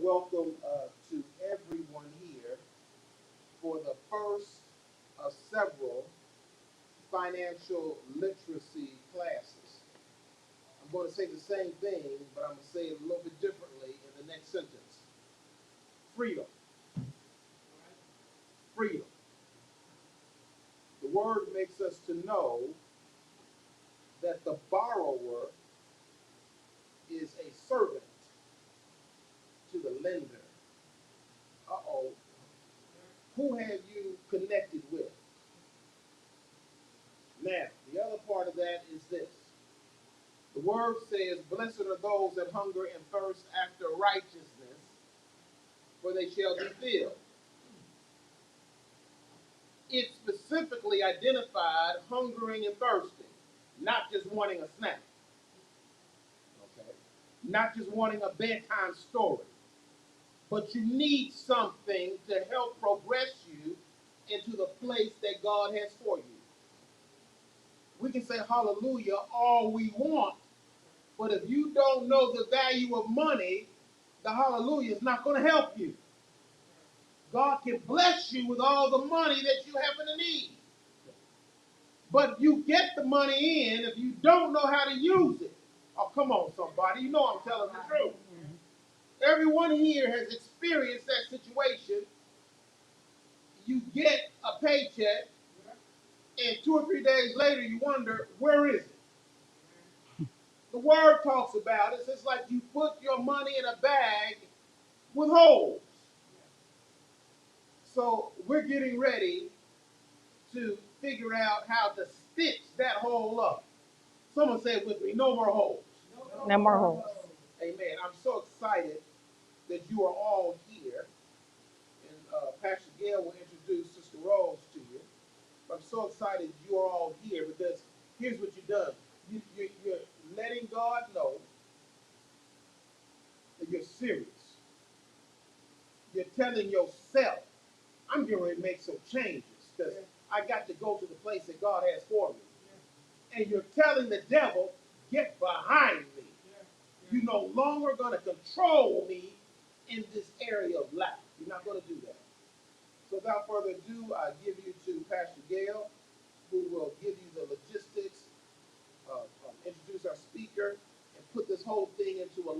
welcome to everyone here for the first of several financial literacy classes. I'm going to say the same thing, but I'm going to say it a little bit differently in the next sentence. Freedom. Freedom. The word makes us to know that the borrower is a servant to the lender. Uh-oh. Who have you connected with? Now, the other part of that is this. The word says, blessed are those that hunger and thirst after righteousness, for they shall be filled. It specifically identified hungering and thirsting, not just wanting a snack, okay? Not just wanting a bedtime story, but you need something to help progress you into the place that God has for you. We can say hallelujah all we want, but if you don't know the value of money, the hallelujah is not going to help you. God can bless you with all the money that you happen to need. But you get the money in if you don't know how to use it. Oh, come on, somebody. You know I'm telling the truth. Everyone here has experienced that situation. You get a paycheck, and 2 or 3 days later, you wonder, where is it? The word talks about it. It's like you put your money in a bag with holes. So we're getting ready to figure out how to stitch that hole up. Someone say it with me, no more holes. No more holes. Amen. I'm so excited that you are all here. And Pastor Gail will introduce Sister Rose to you. But I'm so excited you are all here because here's what you've done. You're letting God know that you're serious. You're telling yourself, I'm getting ready to make some changes because I got to go to the place that God has for me. And you're telling the devil, get behind me. You're no longer going to control me in this area of life. You're not going to do that. So without further ado, I give you to Pastor Gail, who will give you the logistics, introduce our speaker, and put this whole thing into a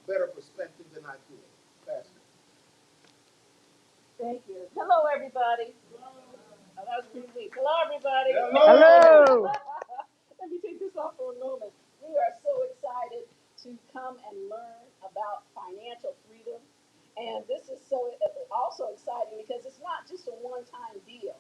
better perspective than I could. Pastor. Thank you. Hello, everybody. Oh, that was pretty weak. Hello, everybody. Hello. Hello. Let me take this off for a moment. We are so excited to come and learn about financial freedom. And this is so also exciting because it's not just a one-time deal.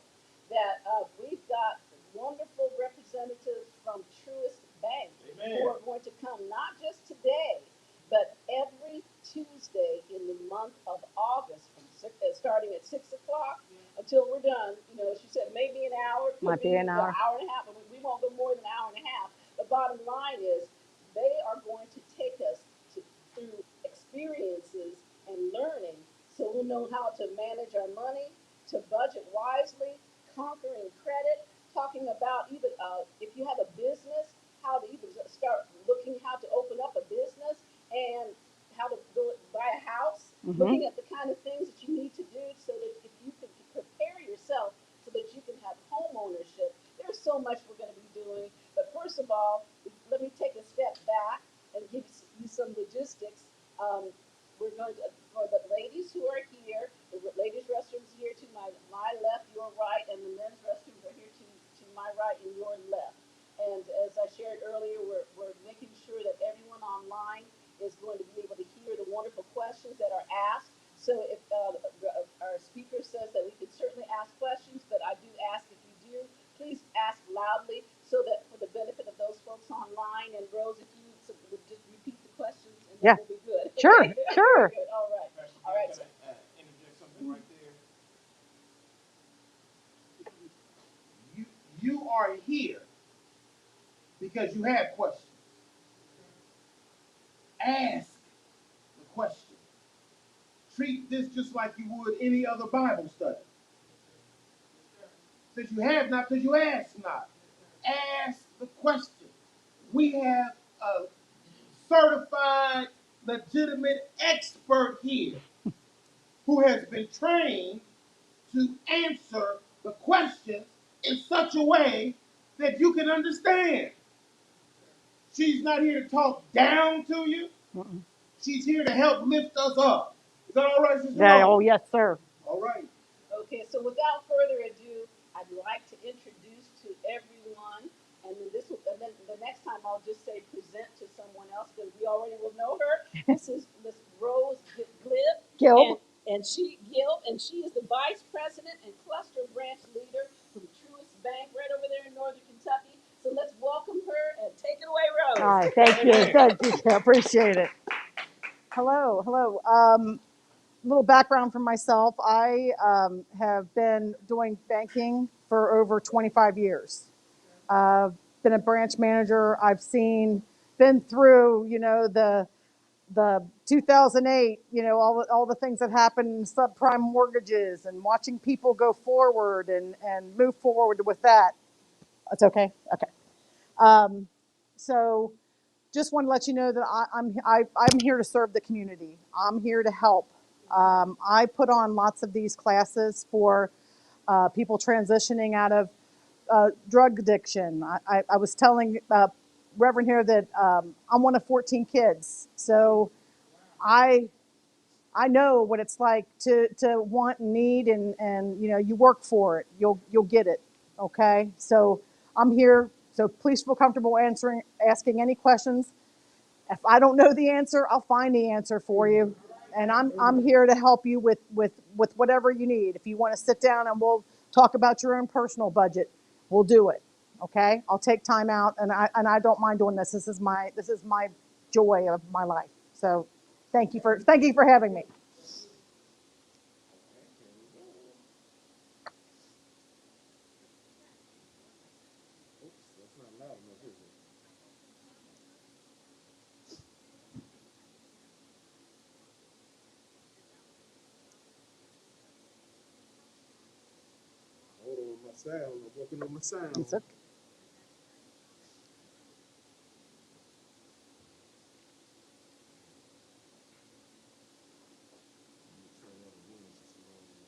That we've got wonderful representatives from Truist Bank who are going to come not just today, but every Tuesday in the month of August, starting at 6 o'clock until we're done. You know, she said maybe an hour, could Might be be an an hour. hour and a half, but we won't go more than an hour and a half. The bottom line is they are going to take us through experiences and learning so we'll know how to manage our money, to budget wisely, conquering credit, talking about even if you have a business, how to even start looking how to open up a business and how to go buy a house, looking at the kind of things that you need to do so that if you can prepare yourself so that you can have home ownership. There's so much we're going to be doing. But first of all, let me take a step back and give you some logistics. We're going to, for the ladies who are here, the ladies' restrooms here to my left, your right, and the men's restrooms are here to my right and your left. And as I shared earlier, we're making sure that everyone online is going to be able to hear the wonderful questions that are asked. So if our speaker says that we can certainly ask questions, but I do ask if you do, please ask loudly so that for the benefit of those folks online. And Rose, if you would just repeat the questions, and Yeah. that will be good. Sure. Very Sure. good. All right. All right. So, Interject something right there. You are here because you have questions. Ask the question. Treat this just like you would any other Bible study. Since you have not, because you ask not. Ask the question. We have a certified, legitimate expert here who has been trained to answer the questions in such a way that you can understand. She's not here to talk down to you. Mm-mm. She's here to help lift us up. Is that all right, Sister Yeah, oh, Rose? yes, sir. All right. Okay, so without further ado, I'd like to introduce to everyone, and then and then the next time I'll just say present to someone else because we already will know her. This is Miss Rose Glib, Gilb. and she is the Vice President and Cluster Branch Leader from Truist Bank right over there in Northern Kentucky. So let's welcome her and take it away, All Rose. right, thank you. Amen. Thank you. I appreciate it. Hello, hello. Little background from myself. I have been doing banking for over 25 years. Been a branch manager. Been through, the 2008, all the things that happened in subprime mortgages and watching people go forward and move forward with that. That's okay. Okay. Um, so just want to let you know that I'm here to serve the community. I'm here to help. I put on lots of these classes for people transitioning out of drug addiction. I was telling Reverend here that I'm one of 14 kids, so I I know what it's like to want and need, and you work for it. You'll get it. Okay, so I'm here. So please feel comfortable asking any questions. If I don't know the answer, I'll find the answer for you, and I'm here to help you with whatever you need. If you want to sit down and we'll talk about your own personal budget, we'll do it. Okay, I'll take time out, and I don't mind doing this. This is my joy of my life. So thank you for having me. Oops, that's not loud enough, is it? Hold on with my sound. I'm working on my sound. It's okay. Let me try that again, Sister Rose.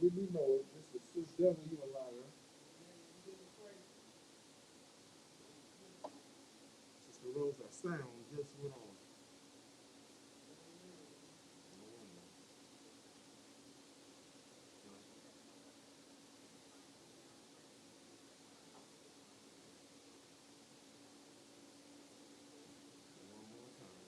Let me know if this is Sister Devil, you a liar. Sister Rose, our sound just went on. No wonder. One more time.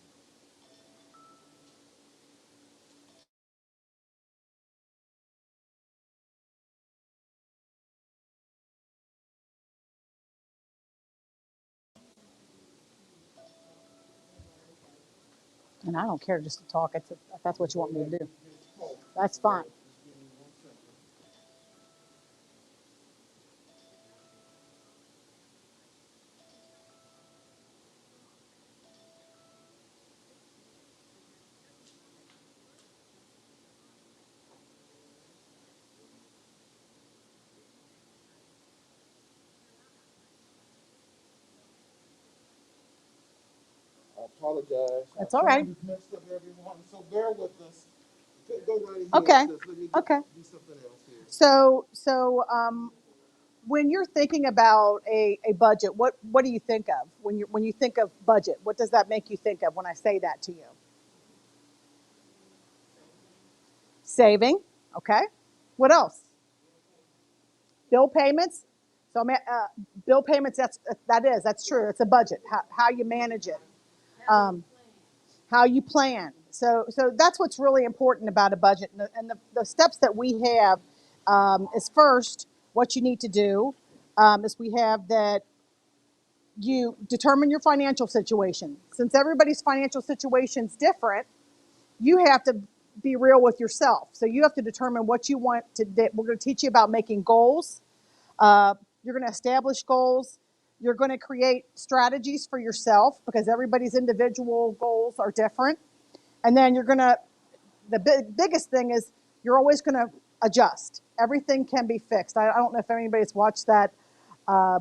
And I don't care just to talk. If that's what you want me to do. Just talk. That's All fine. right, just give me 1 second. I apologize. Our It's all right. sound is messed up, everyone. So bear with us. Go right ahead, Okay. sis. Let me Okay. do something else here. So when you're thinking about a budget, what do you think of when you think of budget? What does that make you think of when I say that to you? Saving. Okay. What else? Bill payments. So bill payments. That's true. It's a budget. How you manage it. Um, how you plan. So that's what's really important about a budget. And the steps that we have is first what you need to do is we have that you determine your financial situation. Since everybody's financial situation is different, you have to be real with yourself. So you have to determine what you want to. We're going to teach you about making goals. You're going to establish goals. You're going to create strategies for yourself because everybody's individual goals are different. And then you're going to, the biggest thing is you're always going to adjust. Everything can be fixed. I don't know if anybody's watched that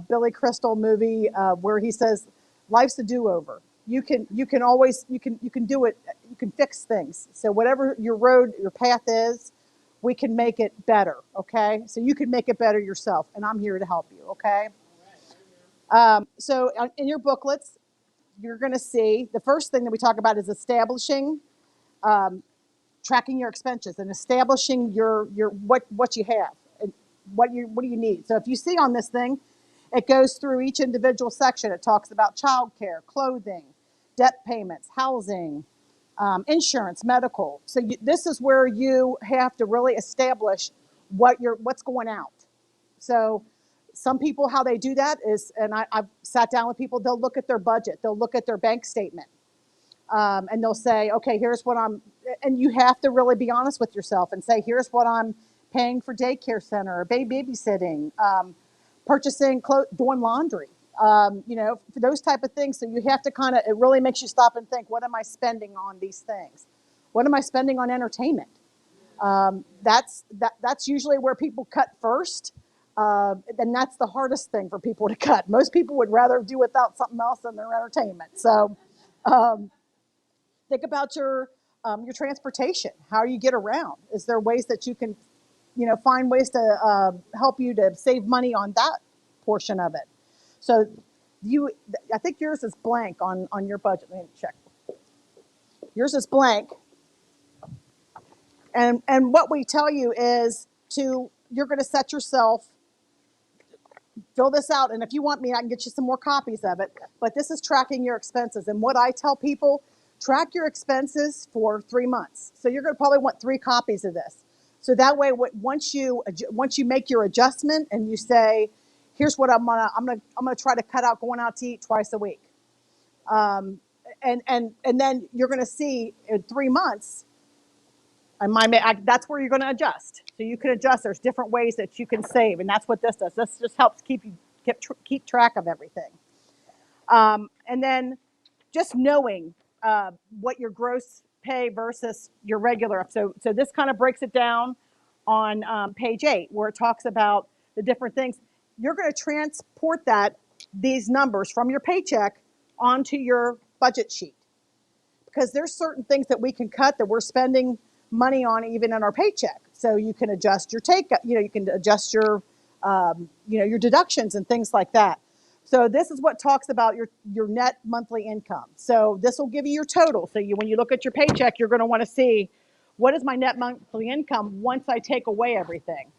Billy Crystal movie where he says, "Life's a do-over." You can always you can do it. You can fix things. So whatever your road, your path is, we can make it better. Okay, so you can make it better yourself, and I'm here to help you. Okay. So in your booklets, you're going to see the first thing that we talk about is establishing, tracking your expenses, and establishing your what you have and what do you need. So if you see on this thing, it goes through each individual section. It talks about childcare, clothing, debt payments, housing, insurance, medical. So this is where you have to really establish what's going out. So some people, how they do that is, and I've sat down with people, they'll look at their budget, they'll look at their bank statement, and they'll say, okay, here's what and you have to really be honest with yourself and say, here's what I'm paying for daycare center or babysitting, purchasing clothes, doing laundry, for those type of things. So you have to it really makes you stop and think, what am I spending on these things? What am I spending on entertainment? That's usually where people cut first. And that's the hardest thing for people to cut. Most people would rather do without something else than their entertainment. So think about your transportation, how you get around. Is there ways that you can, find ways to help you to save money on that portion of it? So I think yours is blank on your budget. Let me check. Yours is blank. And what we tell you is you're going to set yourself, fill this out, and if you want me, I can get you some more copies of it. But this is tracking your expenses. And what I tell people, track your expenses for 3 months. So you're going to probably want 3 copies of this. So that way, once you make your adjustment and you say, here's what I'm gonna try to cut out going out to eat twice a week, and then you're going to see in 3 months. And that's where you're going to adjust. So you can adjust. There's different ways that you can save, and that's what this does. This just helps keep track of everything. And then just knowing what your gross pay versus your regular. So this kind of breaks it down on page 8, where it talks about the different things. You're going to transport these numbers from your paycheck onto your budget sheet, because there's certain things that we can cut that we're spending money on even in our paycheck. So you can adjust your you can adjust your, your deductions and things like that. So this is what talks about your net monthly income. So this will give you your total. So when you look at your paycheck, you're going to want to see, what is my net monthly income once I take away everything?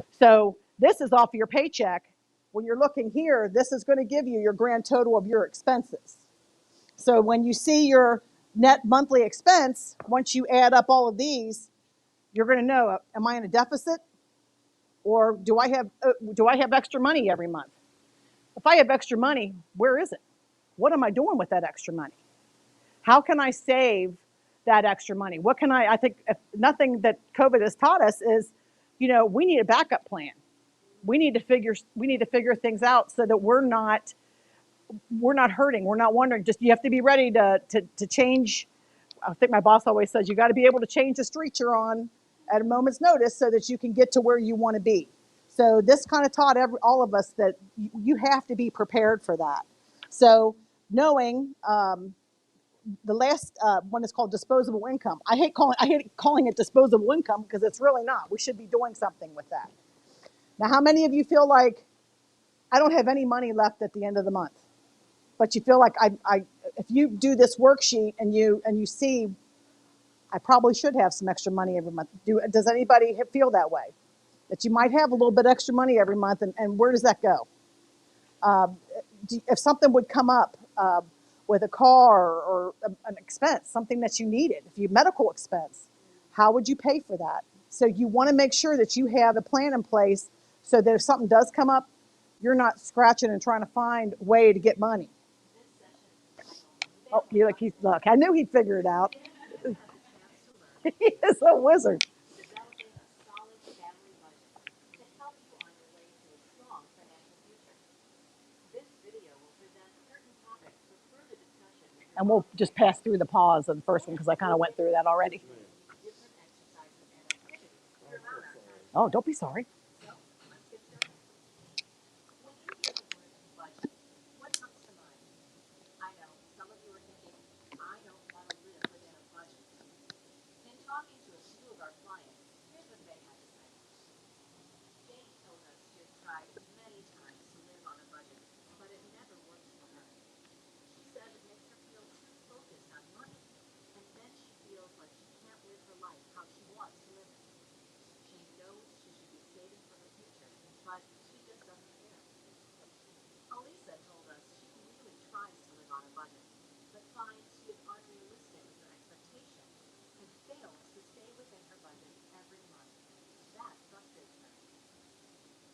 So this is off of your paycheck. When you're looking here, this is going to give you your grand total of your expenses. So when you see your net monthly expense, once you add up all of these, you're going to know, am I in a deficit, or do I have extra money every month? If I have extra money, where is it? What am I doing with that extra money? How can I save that extra money? I think nothing that COVID has taught us is, we need a backup plan. We need to figure things out so that we're not hurting. We're not wondering. Just, you have to be ready to change. I think my boss always says, you got to be able to change the street you're on at a moment's notice so that you can get to where you want to be. So this kind of taught all of us that you have to be prepared for that. So knowing, the last one is called disposable income. I hate calling it disposable income, because it's really not. We should be doing something with that. Now, how many of you feel like, I don't have any money left at the end of the month? But you feel like, if you do this worksheet and you see, I probably should have some extra money every month. Does anybody feel that way? That you might have a little bit extra money every month, and where does that go? If something would come up with a car or an expense, something that you needed, if you medical expense, how would you pay for that? So you want to make sure that you have a plan in place so that if something does come up, you're not scratching and trying to find a way to get money. Oh, look, I knew he'd figure it out. He is a wizard. And we'll just pass through the pause of the first one because I kind of went through that already. Oh, don't be sorry. When you hear the word budget, what comes to mind? I know some of you are thinking, I don't want to live within a budget. In talking to a few of our clients, here's what they had to say. Jane told us she has tried many times to live on a budget, but it never works for her. She says it makes her feel too focused on money, and then she feels like she can't live her life how she wants to live it. She knows she should be saving for her future, but she just doesn't care. Alisa told us she really tries to live on a budget, but finds she is unrealistic with her expectations and fails to stay within her budget every month. That frustrates her.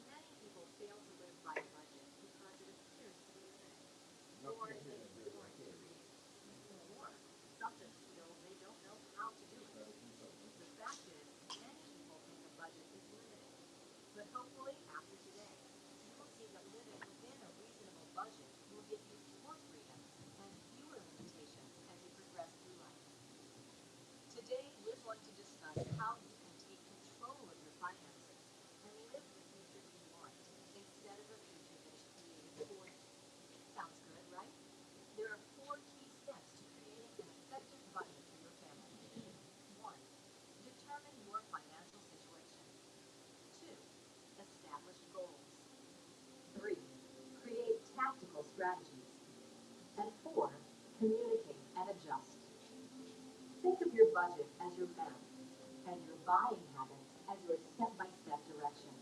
Many people fail to live by a budget because it appears to be limiting, or they feel it to be more. Some just feel they don't know how to do it. The fact is, many people think a budget is limiting, but hopefully after today, you will see that living within a reasonable budget will give you more freedom and fewer limitations as you progress through life. Today, we're going to discuss how you can take control of your finances and live the future you want instead of a future that is created for you. Sounds good, right? There are 4 key steps to creating an effective budget for your family. 1. Determine your financial situation. 2. Establish goals. 3. Create tactical strategies. And 4. Communicate and adjust. Think of your budget as your map and your buying habits as your step-by-step direction.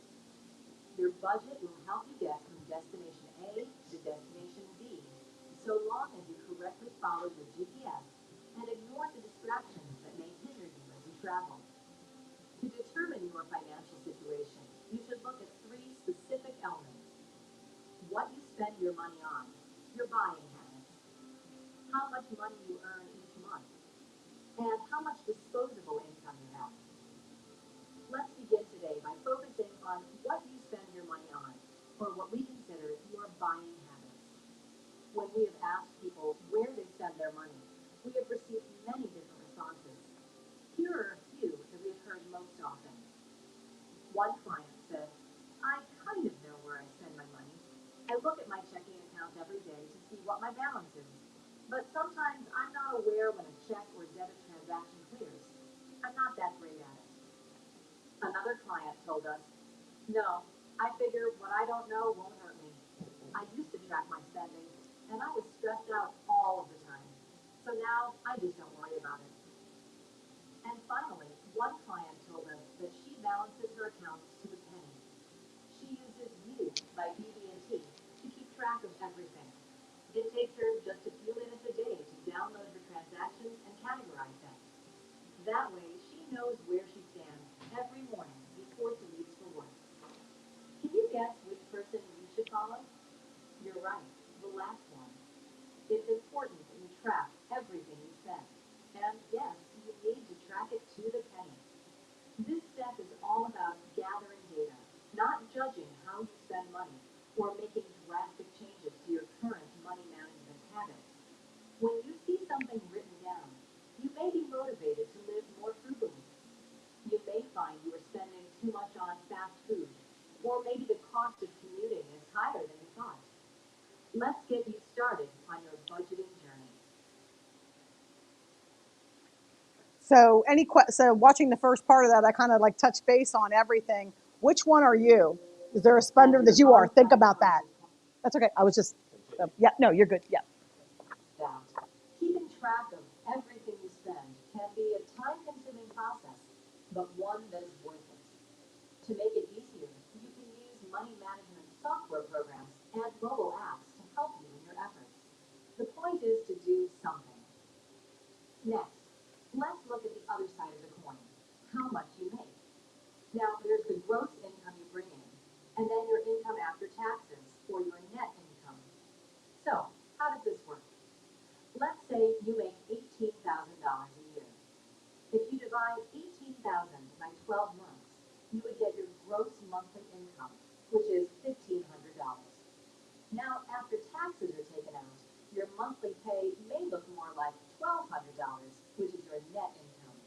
Your budget will help you get from destination A to destination B, so long as you correctly follow your GPS and ignore the distractions that may hinder you as you travel. To determine your financial situation, you should look at 3 specific elements. What you spend your money on, your buying habits, how much money you earn each month, and how much disposable income you have. Let's begin today by focusing on what you spend your money on, or what we consider your buying habits. When we have asked people where they spend their money, we have received many different responses. Here are a few that we have heard most often. One client said, I kind of know where I spend my money. I look at my checking account every day to see what my balance is. But sometimes I'm not aware when a check or debit transaction clears. I'm not that great at it. Another client told us, no, I figure what I don't know won't hurt me. I used to track my spending, and I was stressed out all of the time. So now I just don't worry about it. And finally, one client told us that she balances her accounts to the penny. She uses View by BB&T to keep track of everything. It takes her just a few minutes a day to download her transactions and categorize them. That way, she knows where she stands every morning before she leaves for work. Can you guess which person you should follow? You're right, the last one. It's important that you track everything you spend. And yes, you need to track it to the penny. This step is all about gathering data, not judging how you spend money or making drastic changes to your current money management habits. When you see something written down, you may be motivated to live more frugally. You may find you are spending too much on fast food, or maybe the cost of commuting is higher than you thought. Let's get you started on your budgeting journey. So so watching the first part of that, I kind of like touch base on everything. Which one are you? Is there a spender that you are? Think about that. That's okay. I was just, yeah, no, you're good. Yeah. That keeping track of everything you spend can be a time-consuming process, but one that is worth it. To make it easier, you can use money management software programs and mobile apps to help you in your efforts. The point is to do something. Next, let's look at the other side of the coin, how much you make. Now, there's the gross income you bring in, and then your income after taxes, or your net income. So, how does this work? Let's say you make $18,000 a year. If you divide 18,000 by 12 months, you would get your gross monthly income, which is $1,500. Now, after taxes are taken out, your monthly pay may look more like $1,200, which is your net income.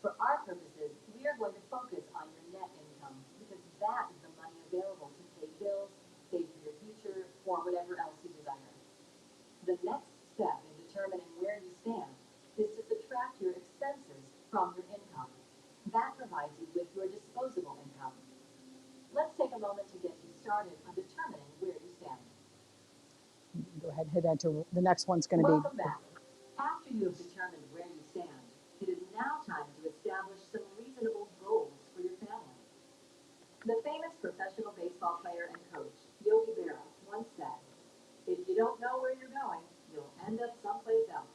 For our purposes, we are going to focus on your net income because that is the money available to pay bills, save for your future, or whatever else you desire. The next step in determining where you stand is to subtract your expenses from your income. That provides you with your disposable income. Let's take a moment to get you started on determining where you stand. Go ahead and hit enter. The next one's going to be. Welcome back. After you have determined where you stand, it is now time to establish some reasonable goals for your family. The famous professional baseball player and coach, Yogi Berra, once said, "If you don't know where you're going, you'll end up someplace else."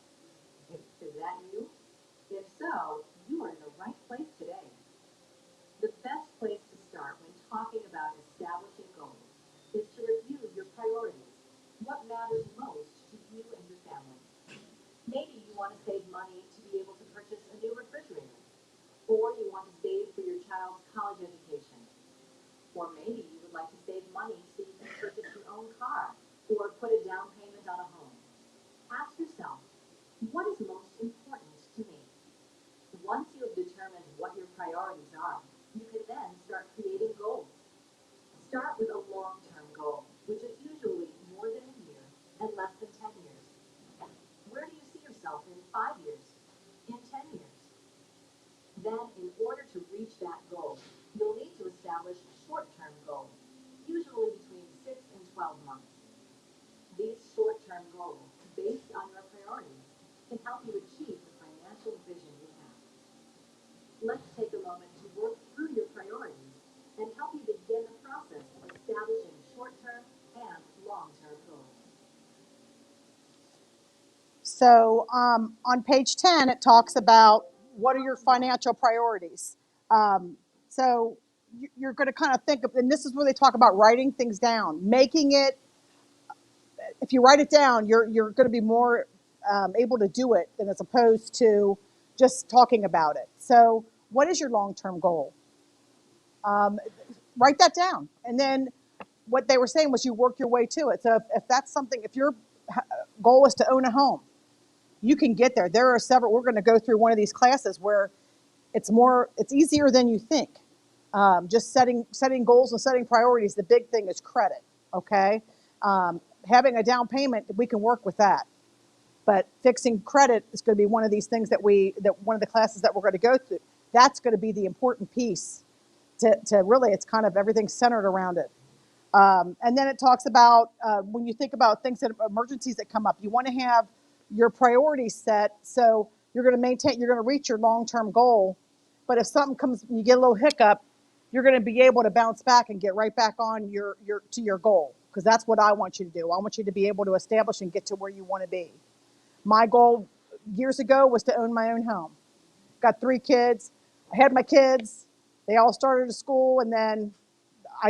Is that you? If so, you are in the right place today. The best place to start when talking about establishing goals is to review your priorities. What matters most to you and your family? Maybe you want to save money to be able to purchase a new refrigerator, or you want to save for your child's college education, or maybe you would like to save money so you can purchase your own car or put a down payment on a home. Ask yourself, what is most important to me? Once you have determined what your priorities are, you can then start creating goals. Start with a long-term goal, which is usually more than a year and less than 10 years. Where do you see yourself in 5 years, in 10 years? Then, in order to reach that goal, you'll need to establish short-term goals, usually between 6 and 12 months. These short-term goals, based on your priorities, can help you achieve the financial vision you have. Let's take a moment to work through your priorities and help you begin the process of establishing short-term and long-term goals. So on page 10, it talks about what are your financial priorities. So you're going to kind of think of, and this is where they talk about writing things down, making it. If you write it down, you're going to be more able to do it than as opposed to just talking about it. So what is your long-term goal? Write that down, and then what they were saying was you work your way to it. So if that's something, if your goal is to own a home, you can get there. There are several. We're going to go through one of these classes where it's easier than you think. Just setting goals and setting priorities. The big thing is credit. Okay, having a down payment, we can work with that. But fixing credit is going to be one of these things that one of the classes that we're going to go through. That's going to be the important piece to really. It's kind of everything centered around it. And then it talks about when you think about things that emergencies that come up, you want to have your priorities set. So you're going to reach your long-term goal. But if something comes, you get a little hiccup, you're going to be able to bounce back and get right back on your goal. Because that's what I want you to do. I want you to be able to establish and get to where you want to be. My goal years ago was to own my own home. Got 3 kids. I had my kids. They all started school, and then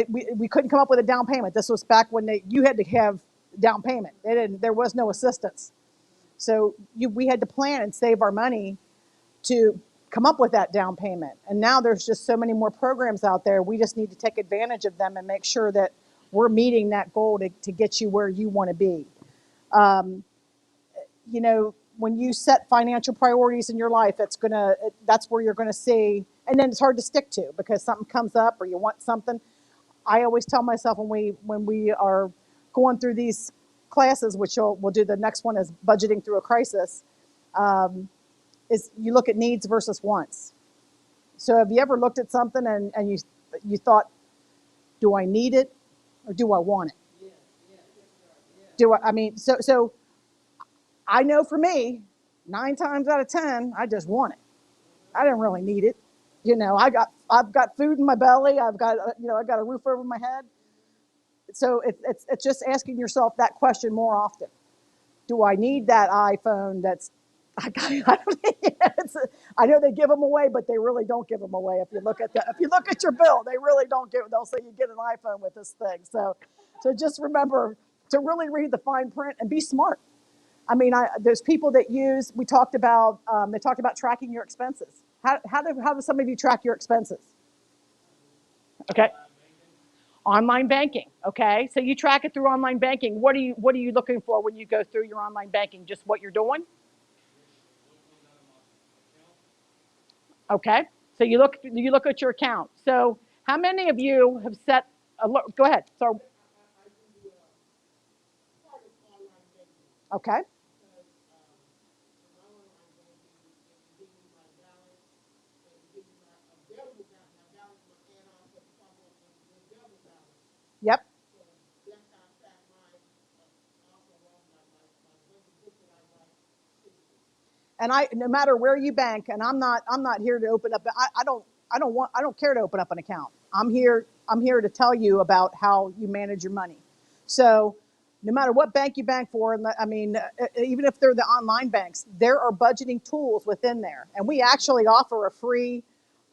we couldn't come up with a down payment. This was back when you had to have down payment. There was no assistance. So we had to plan and save our money to come up with that down payment. And now there's just so many more programs out there. We just need to take advantage of them and make sure that we're meeting that goal to get you where you want to be. When you set financial priorities in your life, that's where you're going to see, and then it's hard to stick to because something comes up or you want something. I always tell myself when we are going through these classes, which we'll do, the next one is budgeting through a crisis, is you look at needs versus wants. So have you ever looked at something and you thought, do I need it or do I want it? So I know for me, 9 times out of 10, I just want it. I didn't really need it. I've got food in my belly. I've got a roof over my head. So it's just asking yourself that question more often. Do I need that iPhone? I know they give them away, but they really don't give them away. If you look at your bill, they really don't give. They'll say you get an iPhone with this thing. So just remember to really read the fine print and be smart. There's people that they talked about tracking your expenses. How do some of you track your expenses? Okay. Online banking, okay? So you track it through online banking. What are you looking for when you go through your online banking? Just what you're doing? Okay. So you look at your account. So how many of you have set alert? Go ahead. So okay. Yep. And no matter where you bank, and I'm not here to open up. I don't care to open up an account. I'm here to tell you about how you manage your money. So no matter what bank you bank for, and I mean, even if they're the online banks, there are budgeting tools within there, and we actually offer a free.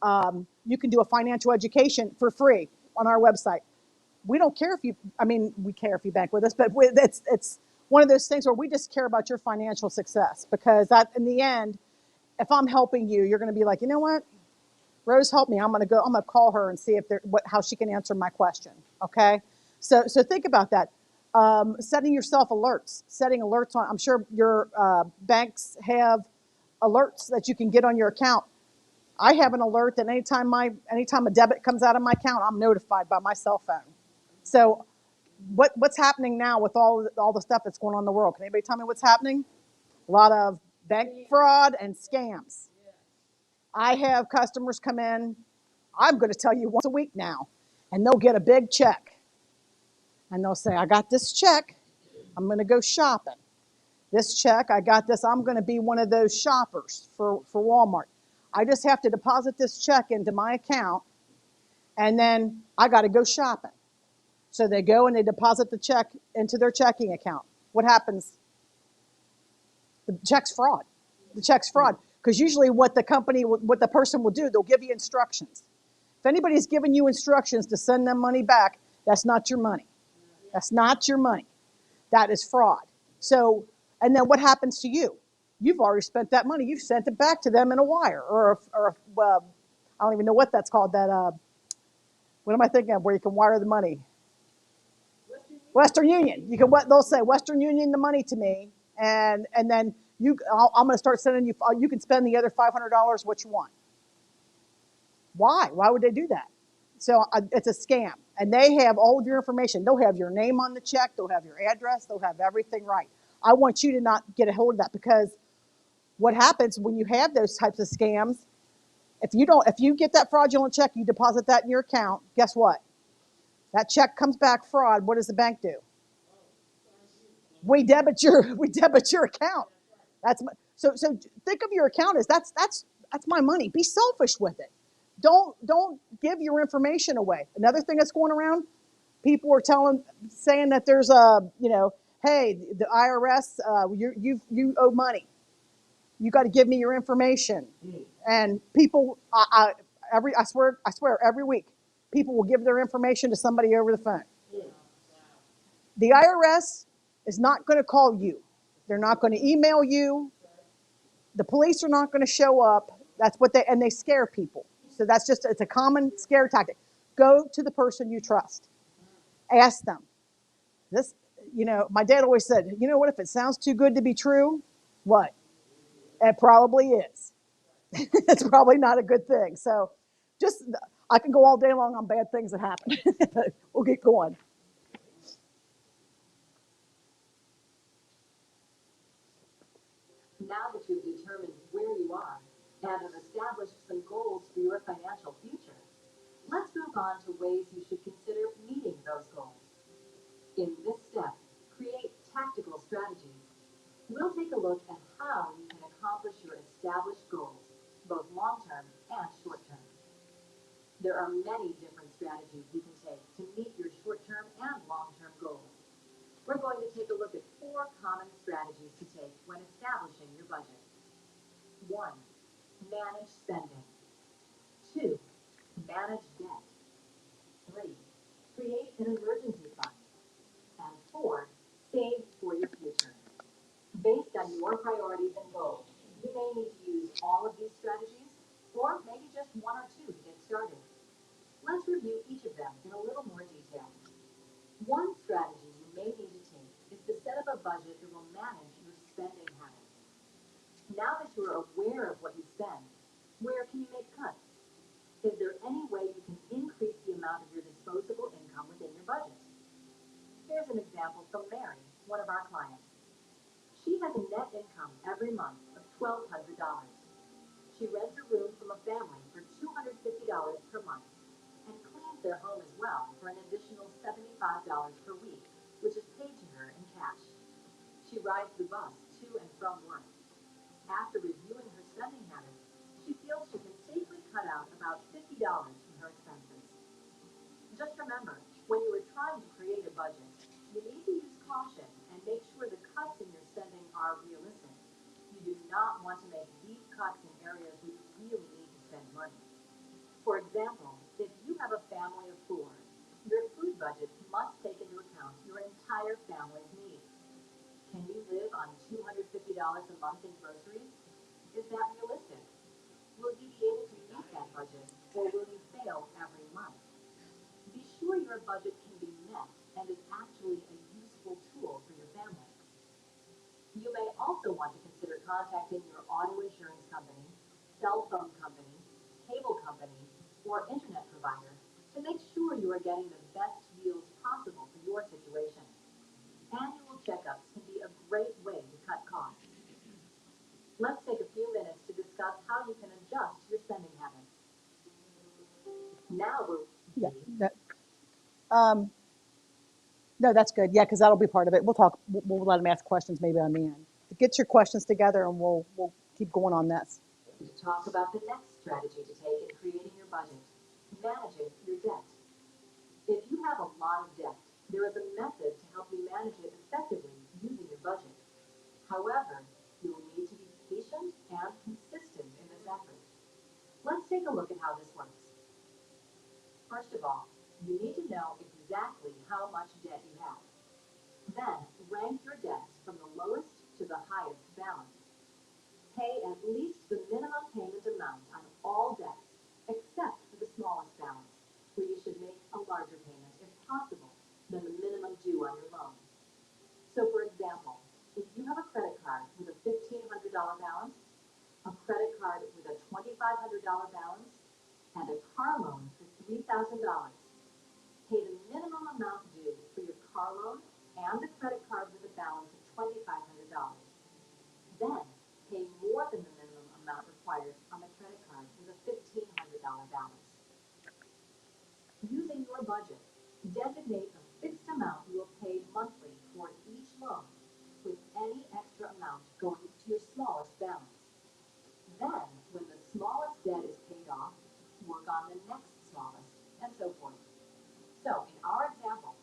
You can do a financial education for free on our website. We don't care if you, I mean, we care if you bank with us, but it's one of those things where we just care about your financial success, because that, in the end, if I'm helping you, you're going to be like, you know what, Rose helped me. I'm going to call her and see if how she can answer my question. Okay. So think about that. Setting alerts on, I'm sure your banks have alerts that you can get on your account. I have an alert that anytime a debit comes out of my account, I'm notified by my cell phone. So what's happening now with all the stuff that's going on in the world? Can anybody tell me what's happening? A lot of bank fraud and scams. I have customers come in, I'm going to tell you, once a week now, and they'll get a big check. And they'll say, I got this check, I'm going to go shopping. This check, I got this, I'm going to be one of those shoppers for Walmart. I just have to deposit this check into my account, and then I got to go shopping. So they go and they deposit the check into their checking account. What happens? The check's fraud. The check's fraud. Because usually what the person will do, they'll give you instructions. If anybody's giving you instructions to send them money back, that's not your money. That's not your money. That is fraud. So, and then what happens to you? You've already spent that money. You've sent it back to them in a wire I don't even know what that's called. What am I thinking of? Where you can wire the money? Western Union. You can they'll say Western Union the money to me, and then I'm going to start sending you. You can spend the other $500 what you want. Why? Why would they do that? So it's a scam, and they have all of your information. They'll have your name on the check. They'll have your address. They'll have everything right. I want you to not get a hold of that, because what happens when you have those types of scams? If you get that fraudulent check, you deposit that in your account. Guess what? That check comes back fraud. What does the bank do? We debit your account. So think of your account as that's my money. Be selfish with it. Don't give your information away. Another thing that's going around, people are saying that there's hey, the IRS, you owe money. You got to give me your information. And people, I swear every week, people will give their information to somebody over the phone. The IRS is not going to call you. They're not going to email you. The police are not going to show up. And they scare people. So it's a common scare tactic. Go to the person you trust. Ask them. My dad always said, you know what, if it sounds too good to be true, what? It probably is. It's probably not a good thing. So I can go all day long on bad things that happen. We'll get going. Now that you've determined where you are and have established some goals for your financial future, let's move on to ways you should consider meeting those goals. In this step, create tactical strategies. We'll take a look at how you can accomplish your established goals, both long-term and short-term. There are many different strategies you can take to meet your short-term and long-term goals. We're going to take a look at 4 common strategies to take when establishing your budget. 1. Manage spending. 2. Manage debt. 3. Create an emergency fund. And 4. Save for your future. Based on your priorities and goals, you may need to use all of these strategies, or maybe just 1 or 2 to get started. Let's review each of them in a little more detail. budget, it will manage your spending habits. Now that you are aware of what you spend, where can you make cuts? Is there any way you can increase the amount of your disposable income within your budget? Here's an example from Mary, one of our clients. She has a net income every month of $1,200. She rents a room from a family for $250 per month and cleans their home as well for an additional $75 per week, which is paid to her in cash. She rides the bus to and from work. After reviewing her spending habits, she feels she can safely cut out about $50 from her expenses. Just remember, when you are trying to create a budget, you need to use caution and make sure the cuts in your spending are realistic. You do not want to make deep cuts in areas where you really need to spend money. For example, if you have a family of 4, your food budget must take into account your entire family's needs. Can you live on $250 a month in groceries? Is that realistic? Will you be able to meet that budget, or will you fail every month? Be sure your budget can be met and is actually a useful tool for your family. You may also want to consider contacting your auto insurance company, cell phone company, cable company, or internet provider to make sure you are getting the best deals possible for your situation. Annual checkups can be a great way to cut costs. Let's take a few minutes to discuss how you can adjust your spending habits. Now we're Yeah. No, that's good. Yeah, because that'll be part of it. We'll talk. We'll let them ask questions maybe on the end. Get your questions together, and we'll keep going on this. to talk about the next strategy to take in creating your budget, managing your debt. If you have a lot of debt, there is a method to help you manage it effectively using your budget. However, you will need to be patient and consistent in this effort. Let's take a look at how this works. First of all, you need to know exactly how much debt you have. Then, rank your debts from the lowest to the highest balance. Pay at least the minimum payment amount on all debts, except for the smallest balance, where you should make a larger payment, if possible, than the minimum due on your loan. So, for example, if you have a credit card with a $1,500 balance, a credit card with a $2,500 balance, and a car loan for $3,000, pay the minimum amount due for your car loan and the credit card with a balance of $2,500. Then, pay more than the minimum amount required on the credit card with a $1,500 balance. Using your budget, designate a fixed amount you will pay monthly for each loan, with any extra amount going to your smallest balance. Then, when the smallest debt is paid off, work on the next smallest, and so forth. So, in our example,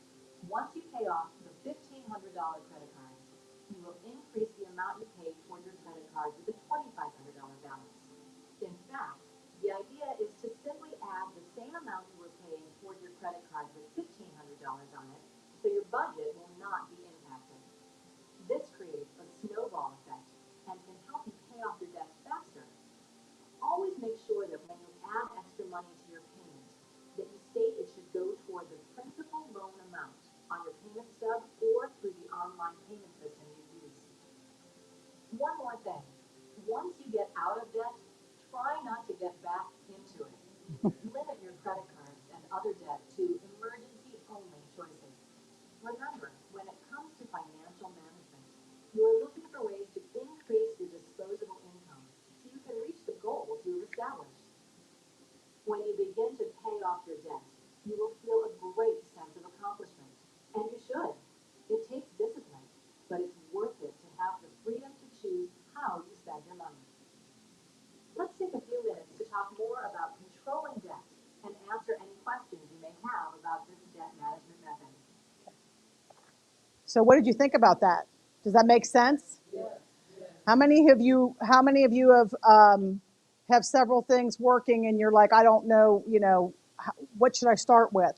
once you pay off the $1,500 credit card, you will increase the amount you pay toward your credit card with a $2,500 balance. In fact, the idea is to simply add the same amount you were paying toward your credit card with $1,500 on it, so your budget will not be impacted. This creates a snowball effect and can help you pay off your debts faster. Always make sure that when you add extra money to your payment, that you state it should go toward the principal loan amount on your payment stub or through the online payment system you use. One more thing. Once you get out of debt, try not to get back into it. Limit your credit cards and other debt to emergency-only choices. Remember, when it comes to financial management, you are looking for ways to increase your disposable income so you can reach the goals you have established. When you begin to pay off your debt, you will feel a great sense of accomplishment. And you should. It takes discipline, but it's worth it to have the freedom to choose how you spend your money. Let's take a few minutes to talk more about controlling debt and answer any questions you may have about this debt management method. So, what did you think about that? Does that make sense? How many of you have several things working and you're like, I don't know, what should I start with?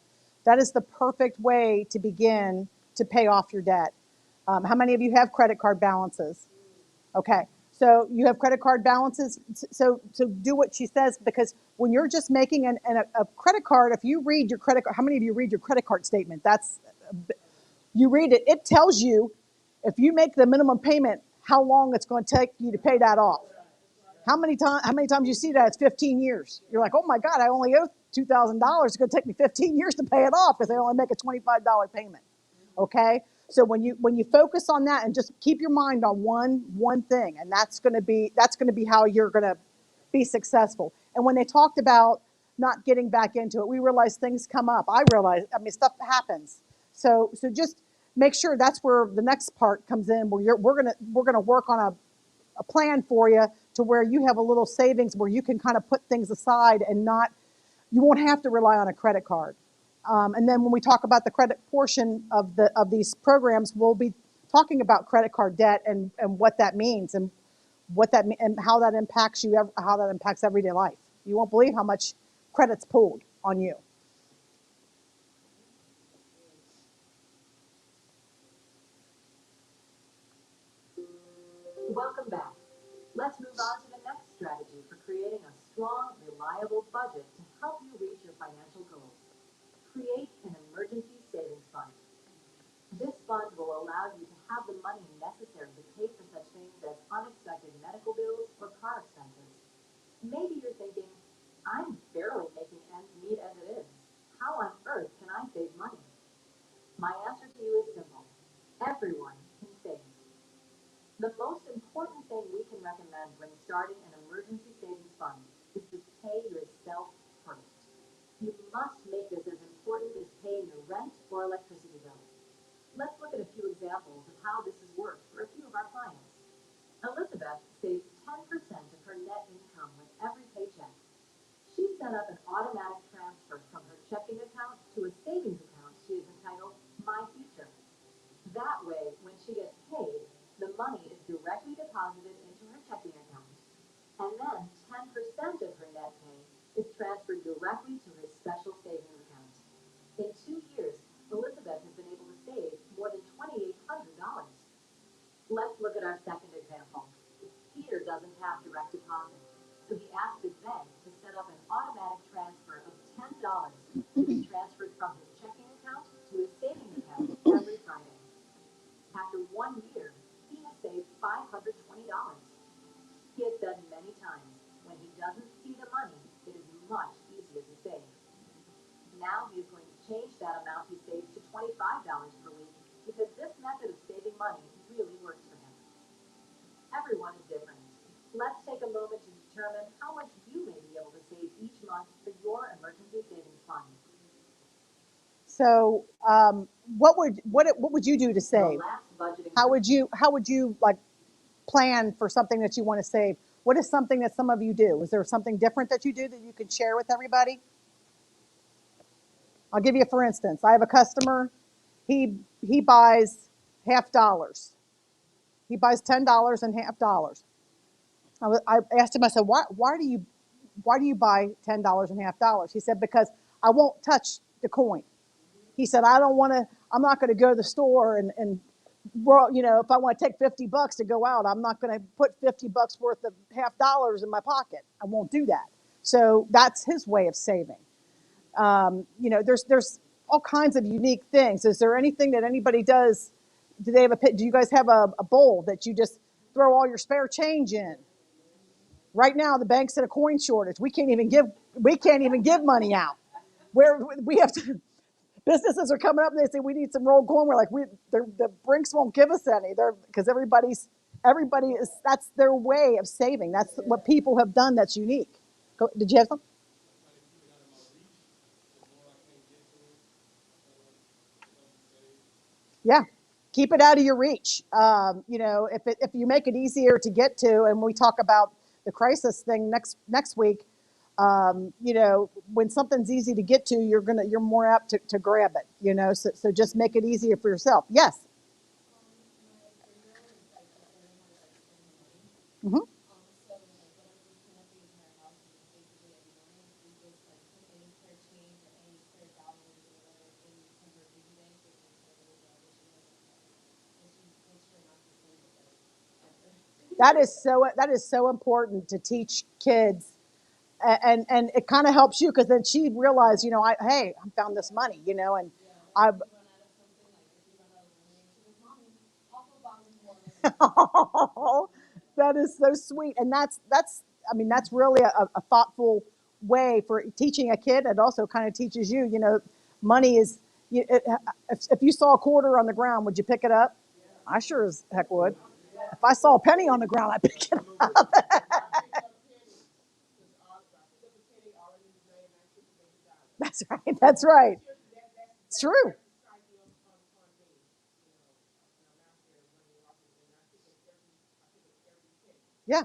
That is the perfect way to begin to pay off your debt. How many of you have credit card balances? Okay, so you have credit card balances. So do what she says, because when you're just making a credit card, if you read your credit card, how many of you read your credit card statement? You read it. It tells you If you make the minimum payment, how long it's going to take you to pay that off? How many times you see that? It's 15 years. You're like, oh my God, I only owe $2,000. It's going to take me 15 years to pay it off because I only make a $25 payment. Okay, so when you focus on that and just keep your mind on one thing, and that's going to be how you're going to be successful. And when they talked about not getting back into it, we realized things come up. I mean, stuff happens. So just make sure that's where the next part comes in, where we're gonna work on a plan for you to where you have a little savings where you can kind of put things aside and not, you won't have to rely on a credit card. And then when we talk about the credit portion of these programs, we'll be talking about credit card debt and what that means and and how that impacts you, how that impacts everyday life. You won't believe how much credit's pulled on you. Welcome back. Let's move on to the next strategy for creating a strong, reliable budget to help you reach your financial goals. Create an emergency savings fund. This fund will allow you to have the money necessary to pay for such things as unexpected medical bills or car expenses. Maybe you're thinking, I'm barely making ends meet as it is. How on earth can I save money? My answer to you is simple. Everyone can save. The most important thing we can recommend when starting an emergency savings fund is to pay yourself first. You must make this as important as paying your rent or electricity bill. Let's look at a few examples of how this has worked for a few of our clients. Elizabeth saves 10% of her net income with every paycheck. She set up an automatic transfer from her checking account to a savings account she has entitled My Future. That way, when she gets paid, the money is directly deposited into her checking account, and then 10% of her net pay is transferred directly to her special savings account. In 2 years, Elizabeth has been able to save more than $2,800. Let's look at our second example. Peter doesn't have direct deposit, so he asked his bank to set up an automatic transfer of $10 to be transferred from his checking account to his savings account every Friday. After 1 year, he has saved $520. He has said many times, when he doesn't see the money, it is much easier to save. Now he is going to change that amount he saves to $25 per week because this method of saving money really works for him. Everyone is different. Let's take a moment to determine how much you may be able to save each month for your emergency savings fund. So, what would you do to The save? last budgeting How would you like plan for something that you want to save? What is something that some of you do? Is there something different that you do that you could share with everybody? I'll give you, for instance, I have a customer. He buys half dollars. He buys $10 and half dollars. I asked him. I said, why do you buy $10 and half dollars? He said, because I won't touch the coin. He said, I don't want to. I'm not going to go to the store and if I want to take $50 to go out, I'm not going to put $50 worth of half dollars in my pocket. I won't do that. So that's his way of saving. There's all kinds of unique things. Is there anything that anybody does? Do you guys have a bowl that you just throw all your spare change in? Right now, the bank's in a coin shortage. We can't even give money out. Where we have to, businesses are coming up and they say we need some rolled coin. We're like, the Brinks won't give us any. Because everybody is, that's their way of saving. That's what people have done that's unique. Did you have something? Yeah, keep it out of your reach. If you make it easier to get to, and we talk about the crisis thing next week, when something's easy to get to, you're more apt to grab it. So just make it easier for yourself. Yes. Hmm. That is so important to teach kids, and it kind of helps you because then she realized, hey, I found this money, and I that is so sweet. And I mean, that's really a thoughtful way for teaching a kid. It also kind of teaches you, money is, if you saw a quarter on the ground, would you pick it up? I sure as heck would. If I saw a penny on the ground, I'd pick it up. That's right. That's right. It's true. Yeah.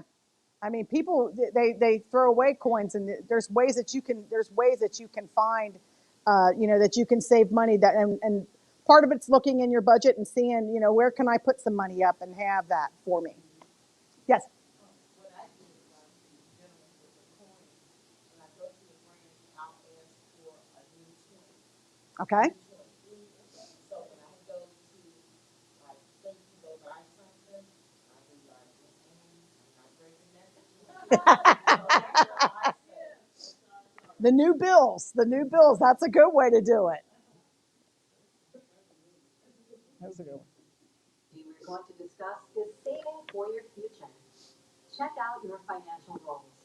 I mean, people they throw away coins, and there's ways that you can find, that you can save money. And part of it's looking in your budget and seeing, where can I put some money up and have that for me. Yes. What I do is generally with the coins, when I go to the branch, I'll ask for a new 20, Okay. new 20. So when I go to, like, say to go buy something, I'll be like, I'm not breaking that 20. So that's what I say. The new bills. The new bills. That's a good way to do it. That's a good one. We're going to discuss is saving for your future. Check out your financial goals.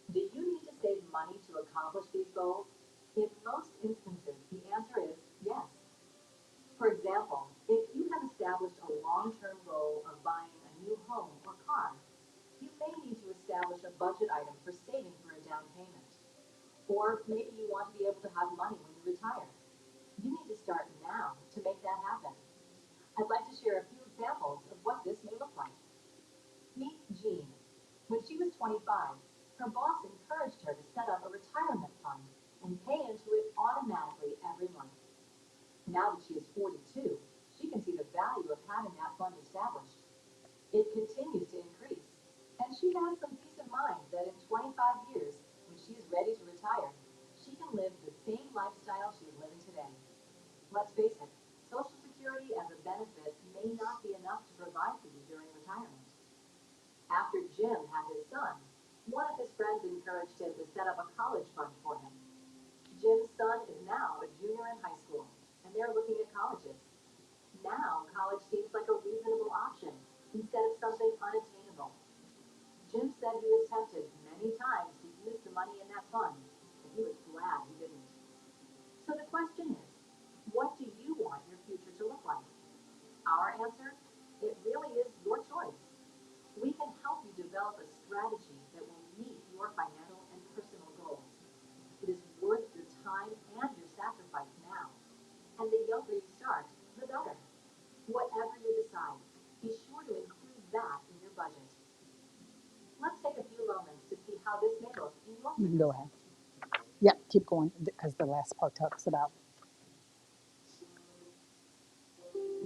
Do you need to save money to accomplish these goals? In most instances, the answer is yes. For example, if you have established a long-term goal of buying a new home or car, you may need to establish a budget item for saving for a down payment. Or maybe you want to be able to have money when you retire. You need to start now to make that happen. I'd like to share a few examples of what this may look like. Meet Jean. When she was 25, her boss encouraged her to set up a retirement fund and pay into it automatically every month. Now that she is 42, she can see the value of having that fund established. It continues to increase, and she has some peace of mind that in 25 years, when she is ready to retire, she can live the same lifestyle she is living today. Let's face it, Social Security as a benefit may not be enough to provide for you during retirement. After Jim had his son, one of his friends encouraged him to set up a college fund for him. Jim's son is now a junior in high school, and they're looking at colleges. Now, college seems like a reasonable option instead of something unattainable. Jim said he was tempted many times to use the money in that fund, but he was glad he didn't. So the question is, what do you want your future to look like? Our answer? It really is your choice. We can help you develop a strategy that will meet your financial and personal goals. It is worth your time and your sacrifice now. And the younger you start, the better. Whatever you decide, be sure to include that in your budget. Let's take a few moments to see how this may look in your You can finances. go ahead. Yep, keep going because the last part talks about.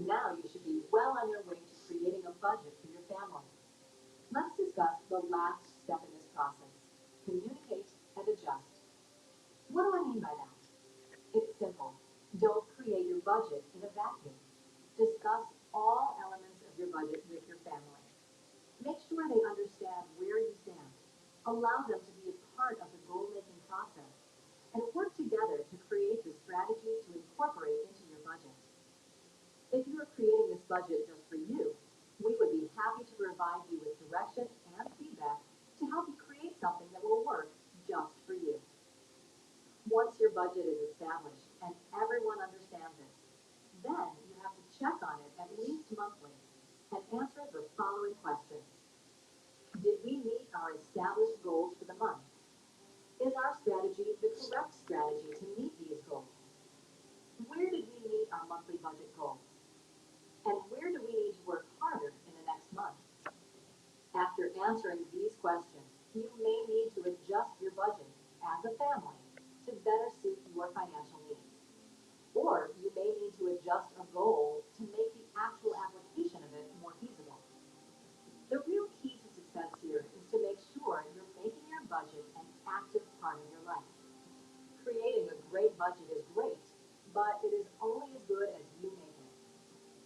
Now you should be well on your way to creating a budget for your family. Let's discuss the last step in this process. Communicate and adjust. What do I mean by that? It's simple. Don't create your budget in a vacuum. Discuss all elements of your budget with your family. Make sure they understand where you stand. Allow them to be a part of the goal-making process and work together to create the strategy to incorporate into your budget. If you are creating this budget just for you, we would be happy to provide you with direction and feedback to help you create something that will work just for you. Once your budget is established and everyone understands it, then you have to check on it at least monthly and answer the following questions. Did we meet our established goals for the month? Is our strategy the correct strategy to meet these goals? Where did we meet our monthly budget goals? And where do we need to work harder in the next month? After answering these questions, you may need to adjust your budget as a family to better suit your financial needs. Or you may need to adjust a goal to make the actual application of it more feasible. The real key to success here is to make sure you're making your budget an active part of your life. Creating a great budget is great, but it is only as good as you make it.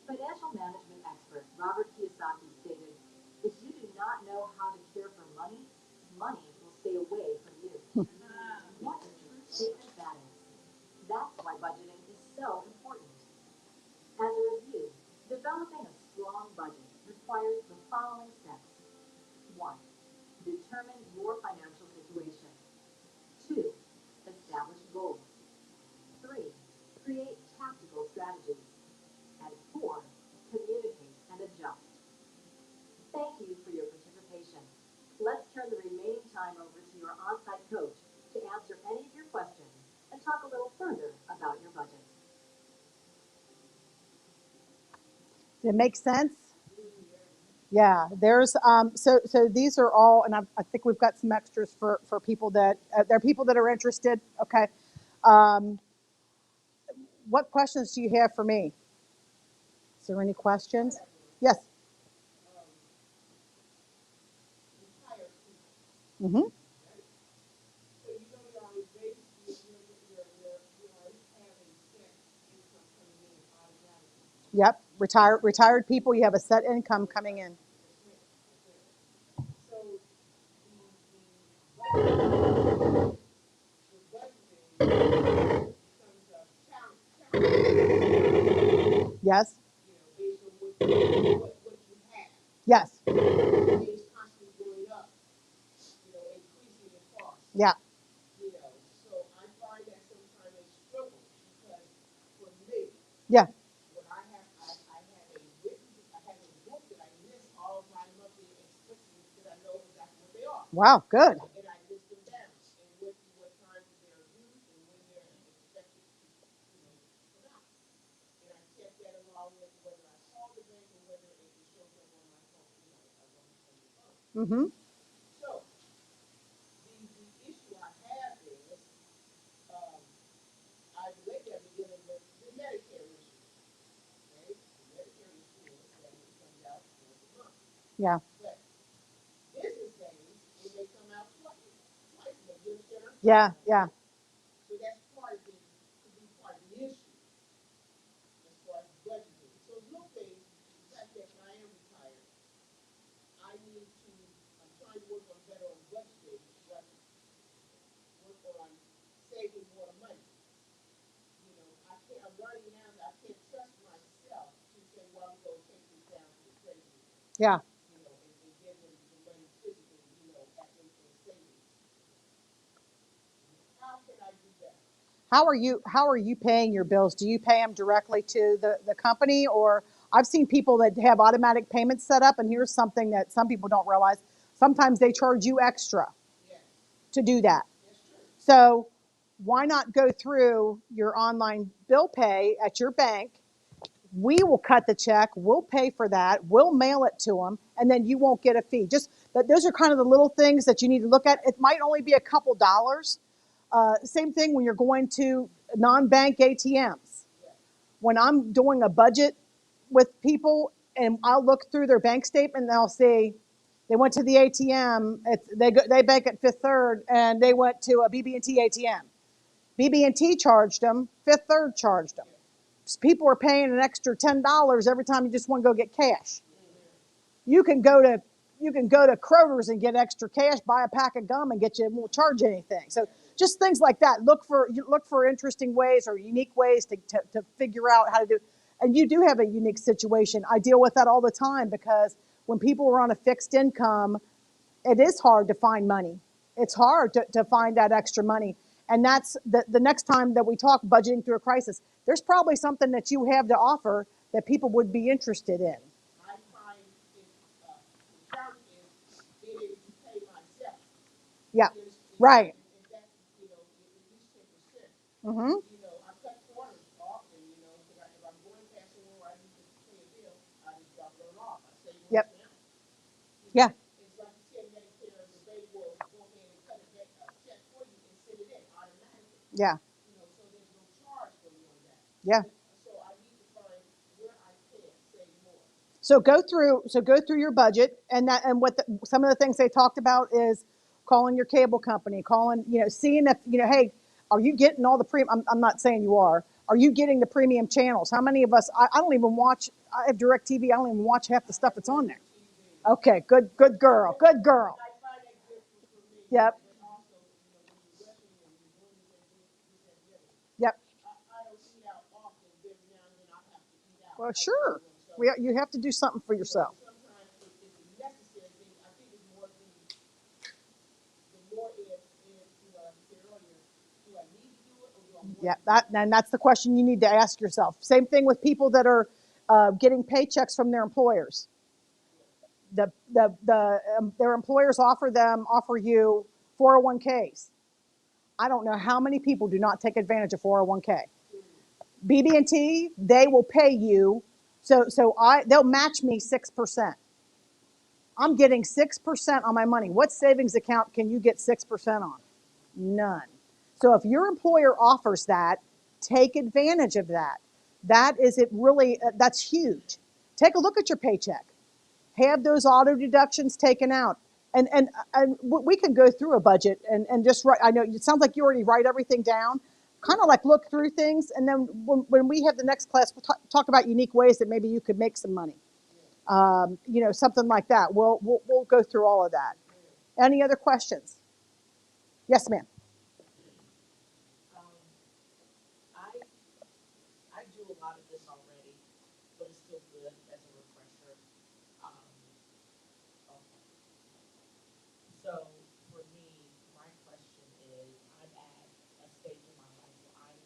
Financial management expert Robert Kiyosaki stated, if you do not know how to care for money, money will stay away from you. What a true statement that is. That's why budgeting is so important. As a review, developing a strong budget requires the following steps. 1. Determine your financial situation. 2. Establish goals. 3. Create tactical strategies. And 4. Communicate and adjust. Thank you for your participation. Let's turn the remaining time over to your on-site coach to answer any of your questions and talk a little further about your budget. Does it make sense? Yeah, there's so these are all, and I think we've got some extras for people that there are people that are interested. Okay, um, what questions do you have for me? Is there any questions? Yes. Retired people. Mm-hmm. So you know you're on a base, you already have a set income coming in automatically. Yep. Retired people. You have a set income coming in. So the budgeting becomes a challenge, Yes. based on what you have. Yes. Things constantly going up, increasing in cost. Yeah. So I find that sometimes a struggle because for me, Yeah. when I have a book that I list all of my monthly expenses because I know exactly what they are. Wow. Good. And I list them down and what times they're due and when they're expected to, come out. And I check that along with whether I call the bank or whether it shows up on my phone, on the phone. Mm-hmm. So the issue I have is, um, I lately I've been dealing with the Medicare issue. Okay, the Medicare insurance that it comes out once a month. Yeah. But business days, it may come out twice. You understand what I'm Yeah. saying? Yeah. So that's could be part of the issue as far as budgeting. So little things, the fact that I am retired, I'm trying to work on better on budgeting, but work on saving more money. I'm learning now that I can't trust myself to say, well, I'm going to take this down to the credit union, Yeah. and give them the money physically, in savings. How can I do that? How are you paying your bills? Do you pay them directly to the company, or I've seen people that have automatic payments set up, and here's something that some people don't realize. Sometimes they charge you extra Yes, to do that. that's true. So why not go through your online bill pay at your bank? We will cut the check, we'll pay for that, we'll mail it to them, and then you won't get a fee. Just that those are kind of the little things that you need to look at. It might only be a couple dollars. Same thing when you're going to non-bank ATMs. When I'm doing a budget with people and I'll look through their bank statement and I'll see they went to the ATM, they bank at Fifth Third and they went to a BB&T ATM. BB&T charged them, Fifth Third charged them. People are paying an extra $10 every time you just want to go get cash. You can go to Kroger's and get extra cash, buy a pack of gum and get you, it won't charge you anything. So just things like that. Look for interesting ways or unique ways to figure out how to do. And you do have a unique situation. I deal with that all the time because when people are on a fixed income, it is hard to find money. It's hard to find that extra money. And that's the next time that we talk budgeting through a crisis, there's probably something that you have to offer that people would be interested in. I find the challenge is being able to pay myself. Yeah, There's, right. and that's, at least 10%. Mm-hmm. I cut corners often, because if I'm going past somewhere where I need to pay a bill, I just drop it on off. I save Yep. on now. Yeah. It's like you said, Medicare, the bank will go ahead and cut a check for you and send it in automatically. Yeah. So there's no charge for me on that. Yeah. So I need to find where I can save more. So go through your budget, and some of the things they talked about is calling your cable company, calling, seeing if, hey, are you getting all the premium? I'm not saying you are. Are you getting the premium channels? How many of us? I don't even watch. I have DirecTV. I don't even watch half the stuff that's on there. Okay, good girl, good girl. I find that good for me. Yep. But also, when you're rushing and you're doing this and the other. Yep. I don't eat out often, but every now and then I have to eat out. Well, sure. You have to do something for yourself. Sometimes it's a necessary thing. I think it's more Yeah, and that's the question you need to ask yourself. Same thing with people that are getting paychecks from their employers. Their employers offer you 401ks. I don't know how many people do not take advantage of 401k. BB&T, they will pay you. They'll match me 6%. I'm getting 6% on my money. What savings account can you get 6% on? None. So if your employer offers that, take advantage of that. That is it really, that's huge. Take a look at your paycheck. Have those auto deductions taken out. And we can go through a budget and just write. I know it sounds like you already write everything down, kind of like look through things. And then when we have the next class, we'll talk about unique ways that maybe you could make some money. Something like that. We'll go through all of that. Any other questions? Yes, ma'am. Um, I I do a lot of this already, but it's still good as a refresher. Um, okay. So for me, my question is, I'm at a stage in my life where I'm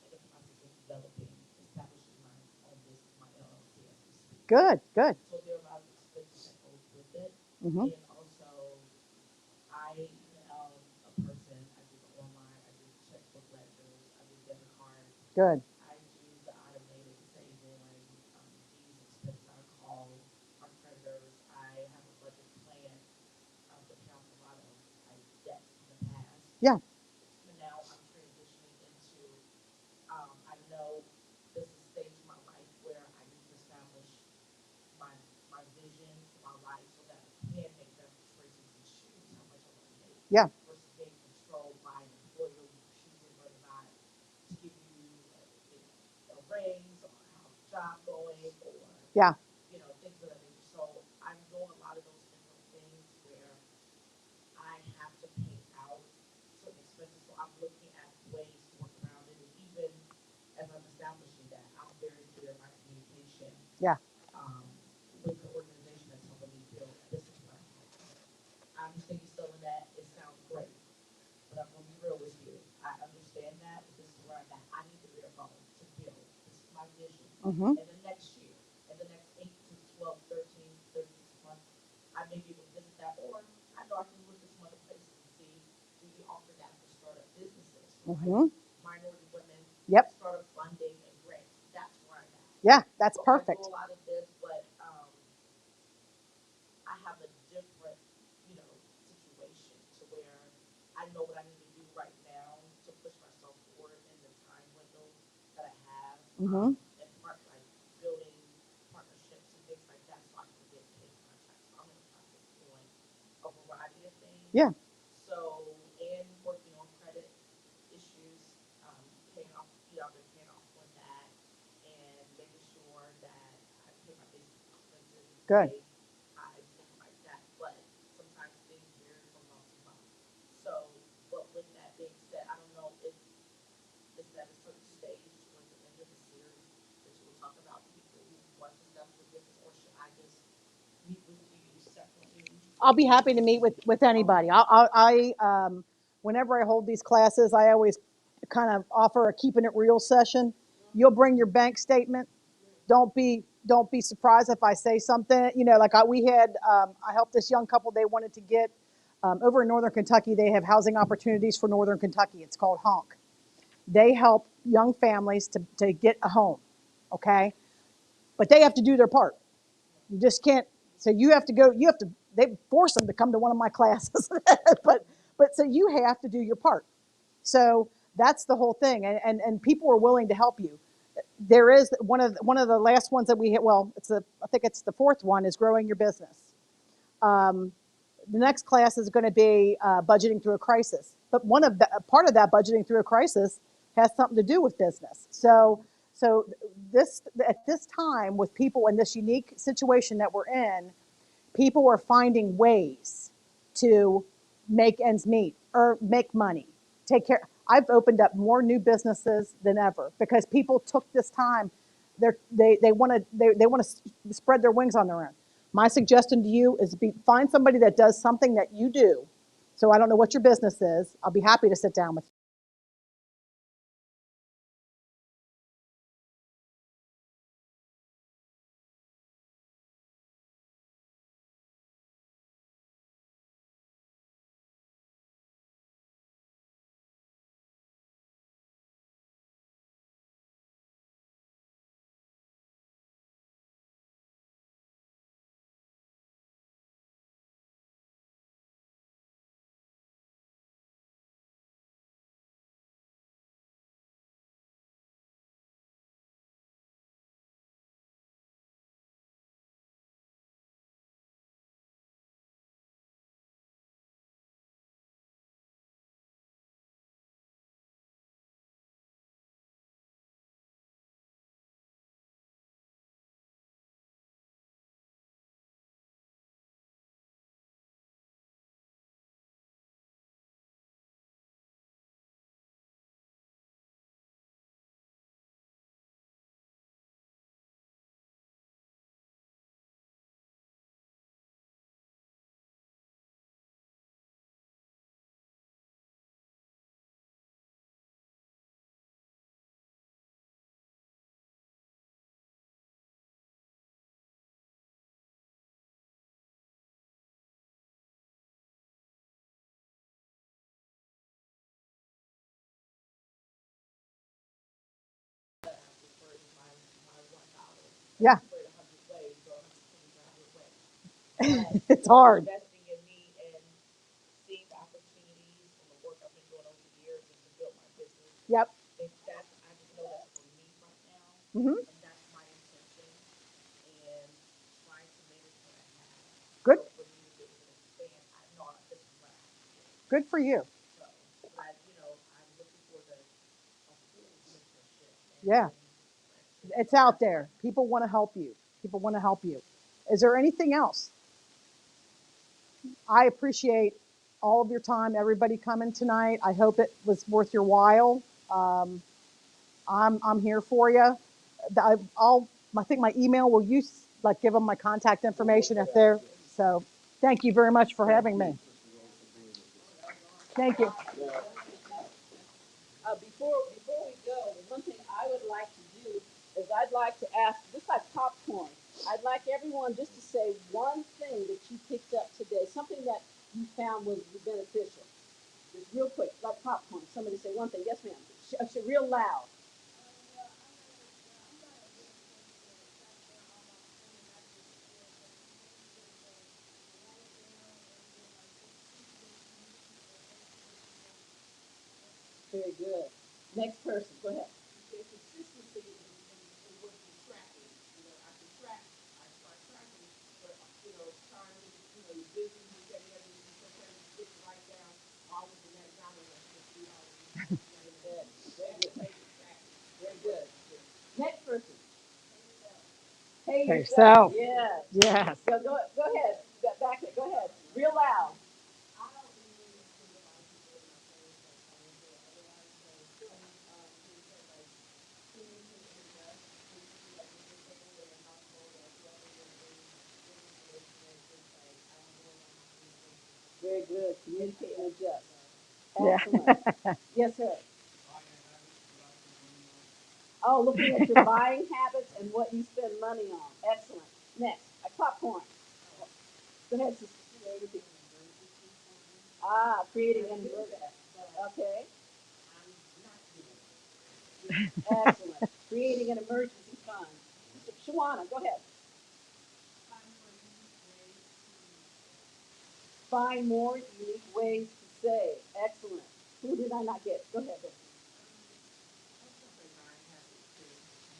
in the process of developing, establishing my own business, my LLC as we speak. Good, good. So there are a lot of expenses that goes with it, Mm-hmm. and also I am a person. I do the online, I do checkbook ledgers, I do debit cards. Good. I do the automated saving, these expenses I call our creditors. I have a budget plan to pay off a lot of debt in the past. Yeah. But now I'm transitioning into, I know this is a stage in my life where I need to establish my my vision for my life so that I can make better choices and choose how much I want to make Yeah. versus being controlled by an employer choosing whether or not to give you a raise or how's the job going or Yeah. things of that nature. So I'm doing a lot of those different things where I have to pay out certain expenses. So I'm looking at ways to work around it, and even as I'm establishing that, I'm very clear in my communication Yeah. um, with the organization that's helping me build. This is where I'm at. I understand you selling that. It sounds great, but I'm gonna be real with you. I understand that, but this is where I'm at. I need the bare bones to build. This is my vision. Mm-hmm. And the next year, in the next 8 to 12, 13, 36 months, I may be able to visit that, or I know I can look at some other places and see, do you offer that for startup businesses, right? Mm-hmm. Minority women, Yep. startup funding and grants. That's where I'm at. Yeah, that's So I do perfect. a lot of this, but I have a different, situation to where I know what I need to do right now to push myself forward in the time window that I have, Mm-hmm. and like building partnerships and things like that, so I can get paid contracts. So I'm in the process of doing a variety of things. Yeah. So, and working on credit issues, paying off, I've been paying off on that, and making sure that I pay my basic expenses and Good. pay things like that. But sometimes things vary from month to month. So, but with that being said, I don't know if it's at a certain stage towards the end of the series that you will talk about people who want to establish a business, or should I just meet with you separately? I'll be happy to meet with anybody. Whenever I hold these classes, I always kind of offer a keeping it real session. You'll bring your bank statement. Don't be surprised if I say something. I helped this young couple. They wanted to get over in Northern Kentucky. They have housing opportunities for Northern Kentucky. It's called Honk. They help young families to get a home. Okay, but they have to do their part. You just can't. So you have to go. You have to. They force them to come to one of my classes, but so you have to do your part. So that's the whole thing, and people are willing to help you. There is one of the last ones that we hit. Well, I think it's the fourth one is growing your business. The next class is going to be budgeting through a crisis. But one of the part of that budgeting through a crisis has something to do with business. So this at this time with people in this unique situation that we're in, people are finding ways to make ends meet or make money, take care. I've opened up more new businesses than ever because people took this time. They want to they want to spread their wings on their own. My suggestion to you is find somebody that does something that you do. So I don't know what your business is. I'll be happy to sit down with you. Yeah. Spread 100 ways or 100 ways. But It's hard. investing in me and seeing opportunities from the work I've been doing over the years and to build my business. Yep. That's I just know that's for me right now, Hmm. and that's my intention. And trying to manage what I have. Good. So for me to be able to expand, I know this is what I have to do. Good for you. So, but I'm looking for a full mentorship Yeah. and It's out there. People want to help you. People want to help you. Is there anything else? I appreciate all of your time, everybody coming tonight. I hope it was worth your while. Um, I'm here for you. I think my email, will you like give them my contact information if they're, so thank you very much for having me. Thank you. Before we go, the one thing I would like to do is I'd like to ask, just like popcorn, I'd like everyone just to say one thing that you picked up today, something that you found was beneficial. Just real quick, like popcorn. Somebody say one thing. Yes, ma'am. Real loud. Very good. Next person. Go ahead. there's consistency in what you're tracking. I can track, I start tracking, but time is, you're busy, you say everything, sometimes you get to write down all of the McDonald's I spent $3 Good. Very That's good. basic tracking. Very good. Next person. Pay Pay yourself. yourself. Yes. Yes. Go ahead. Back it. Go ahead. Real loud. I don't really think about people in my friends like financial or otherwise, so things that like communicate and invest, basically like if you're someone in a household or whoever you're in business relationships, it's like I don't go around my communication. Very good. Communicate and adjust. Yeah. Excellent. Yes, sir. Oh, looking at your buying habits and what you spend money on. Excellent. Next, popcorn. Go ahead, sister. Ah, creating an okay. Excellent. Creating an emergency fund. Shawana, go ahead. Find more unique ways to save. Excellent. Who did I not get? Go ahead.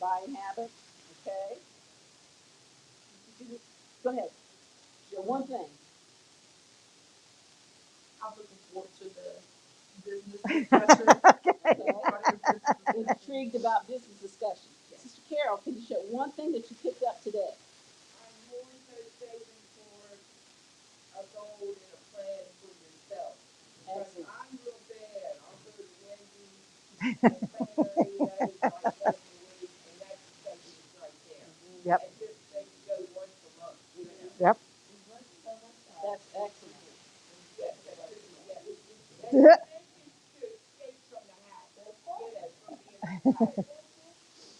Buying habits. Okay. Go ahead. One thing. I'm looking forward to the business discussion. Okay. Intrigued about business discussion. Sister Carol, can you share one thing that you picked up today? I'm more into saving for a goal and a plan for yourself. Because Excellent. I'm real bad. I'll go to Wendy's and plan every day for like once a week, and that's the savings right there. Yep. And just maybe go once a month. Yep. That's excellent. Yes, yes. Yeah. And to escape from the house. From being inside.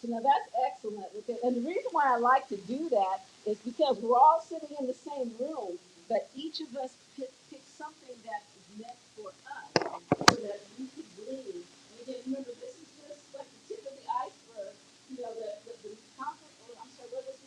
So now that's excellent. And the reason why I like to do that is because we're all sitting in the same room, but each of us pick something that is meant for us so that we can glean. And again, remember, this is just like the tip of the iceberg. The conference, I'm sorry, what was it?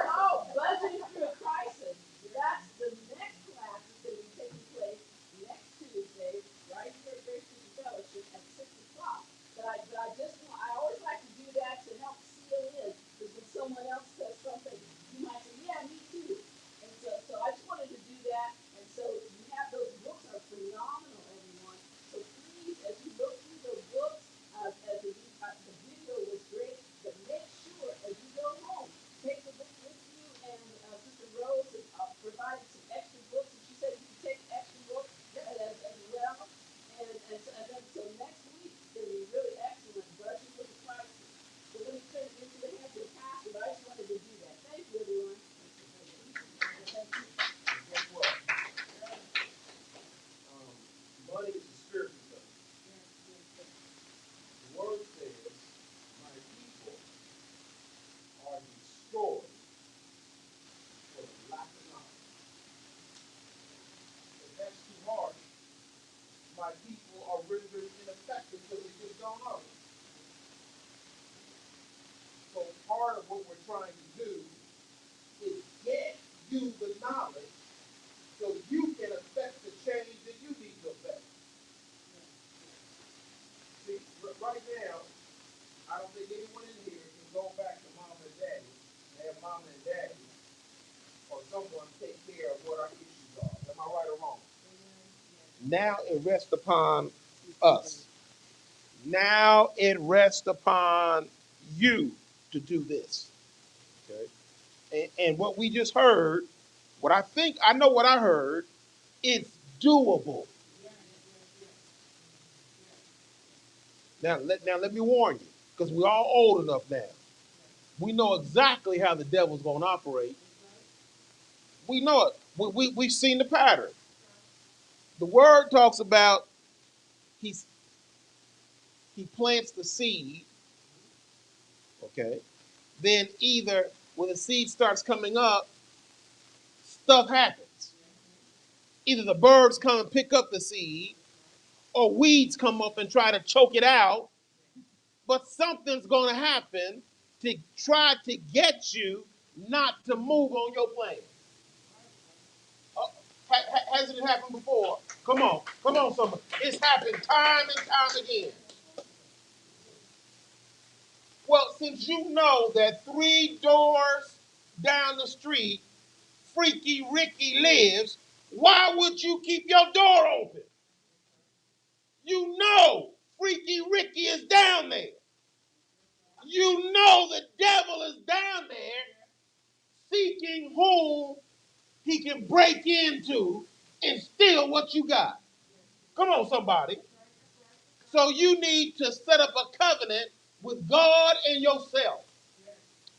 No, budgeting through a crisis. That's the next class that's going to be taking place next Tuesday, right here at Grace Christian Fellowship at 6 o'clock. But I just want, I always like to do that to help seal in, because when someone else says something, you might say, yeah, me too. And so I just wanted to do that. And so you have those books are phenomenal, everyone. So please, as you look through those books, as the video was great, the what we're trying to do is get you the knowledge so you can affect the change that you need to affect. See, right now, I don't think anyone in here can go back to mom and daddy and have mom and daddy or someone take care of what our issues are. Am I right or wrong? Now it rests upon us. Now it rests upon you to do this. Okay. And what we just heard, what I know what I heard, it's doable. Now let me warn you, because we're all old enough now. We know exactly how the devil's going to operate. We know it. We've seen the pattern. The word talks about he's, he plants the seed, okay? Then either when the seed starts coming up, stuff happens. Either the birds come and pick up the seed, or weeds come up and try to choke it out, but something's going to happen to try to get you not to move on your plan. Hasn't it happened before? Come on, somebody. It's happened time and time again. Well, since you know that 3 doors down the street, Freaky Ricky lives, why would you keep your door open? You know Freaky Ricky is down there. You know the devil is down there seeking whom he can break into and steal what you got. Come on, somebody. So you need to set up a covenant with God and yourself.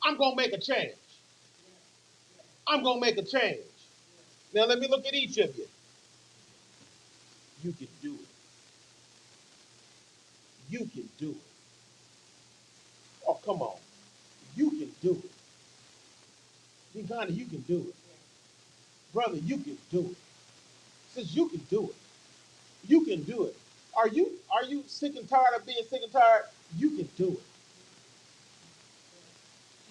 I'm going to make a change. I'm going to make a change. Now let me look at each of you. You can do it. You can do it. Oh, come on. You can do it. Uganda, you can do it. Brother, you can do it. Sis, you can do it. You can do it. Are you sick and tired of being sick and tired? You can do it.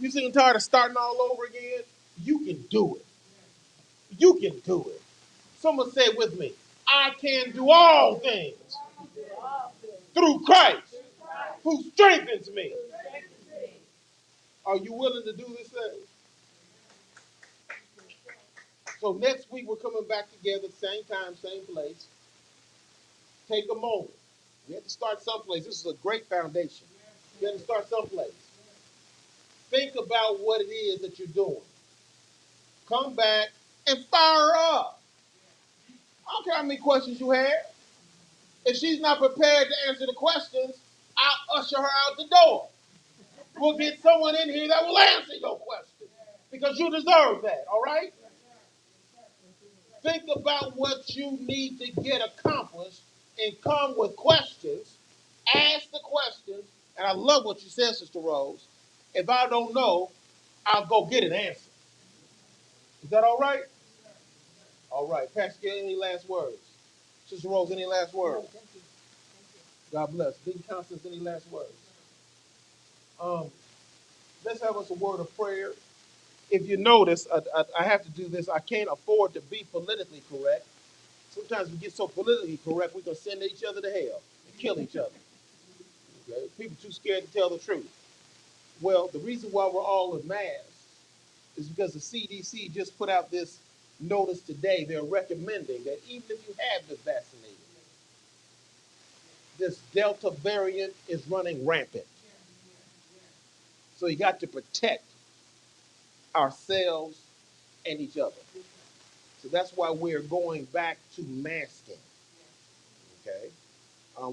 You sick and tired of starting all over again? You can do it. You can do it. Someone say it with me. I can do all things through Christ who strengthens me. Are you willing to do this thing? So next week we're coming back together, same time, same place. Take a moment. We have to start someplace. This is a great foundation. You have to start someplace. Think about what it is that you're doing. Come back and fire her up. I don't care how many questions you have. If she's not prepared to answer the questions, I'll usher her out the door. We'll get someone in here that will answer your questions because you deserve that, all right? Think about what you need to get accomplished and come with questions. Ask the questions. And I love what you said, Sister Rose. If I don't know, I'll go get an answer. Is that all right? All right. Pastor, any last words? Sister Rose, any last words? God bless. Deacon Constance, any last words? Um, let's have us a word of prayer. If you notice, I have to do this. I can't afford to be politically correct. Sometimes we get so politically correct, we can send each other to hell and kill each other. Okay? People too scared to tell the truth. Well, the reason why we're all in masks is because the CDC just put out this notice today. They're recommending that even if you have been vaccinated, this Delta variant is running rampant. So you got to protect ourselves and each other. So that's why we're going back to masking. Okay?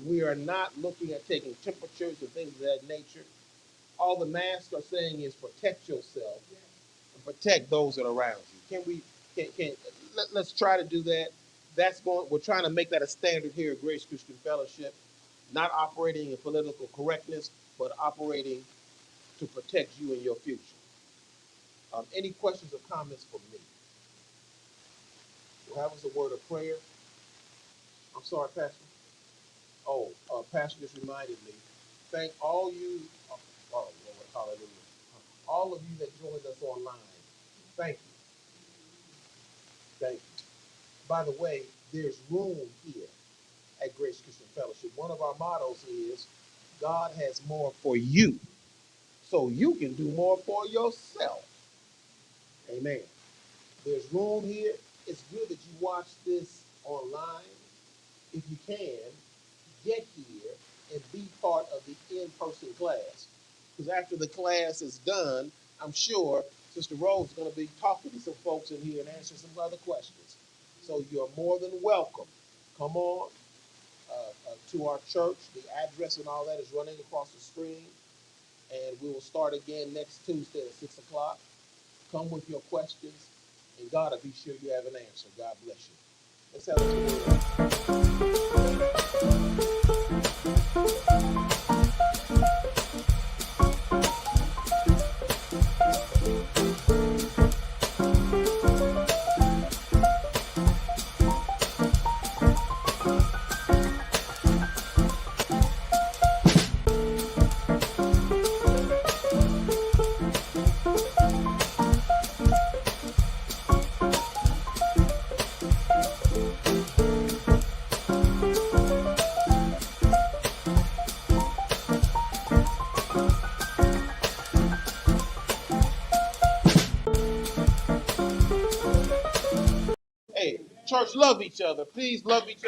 We are not looking at taking temperatures and things of that nature. All the masks are saying is protect yourself and protect those that are around you. Let's try to do that. We're trying to make that a standard here at Grace Christian Fellowship, not operating in political correctness, but operating to protect you and your future. Any questions or comments for me? We'll have us a word of prayer. I'm sorry, Pastor. Oh, Pastor just reminded me. Thank all you, oh Lord, hallelujah. All of with us online. Thank you. Thank you. By the way, there's room here at Grace Christian Fellowship. One of our mottos is God has more for you, so you can do more for yourself. Amen. There's room here. It's good that you watch this online. If you can, get here and be part of the in-person class. Because after the class is done, I'm sure Sister Rose is going to be talking to some folks in here and answering some other questions. So you're more than welcome. Come on to our church. The address and all that is running across the screen. And we will start again next Tuesday at 6 o'clock. Come with your questions, and God will be sure you have an answer. God bless you. Let's have Hey, church, love each other. Please love each other.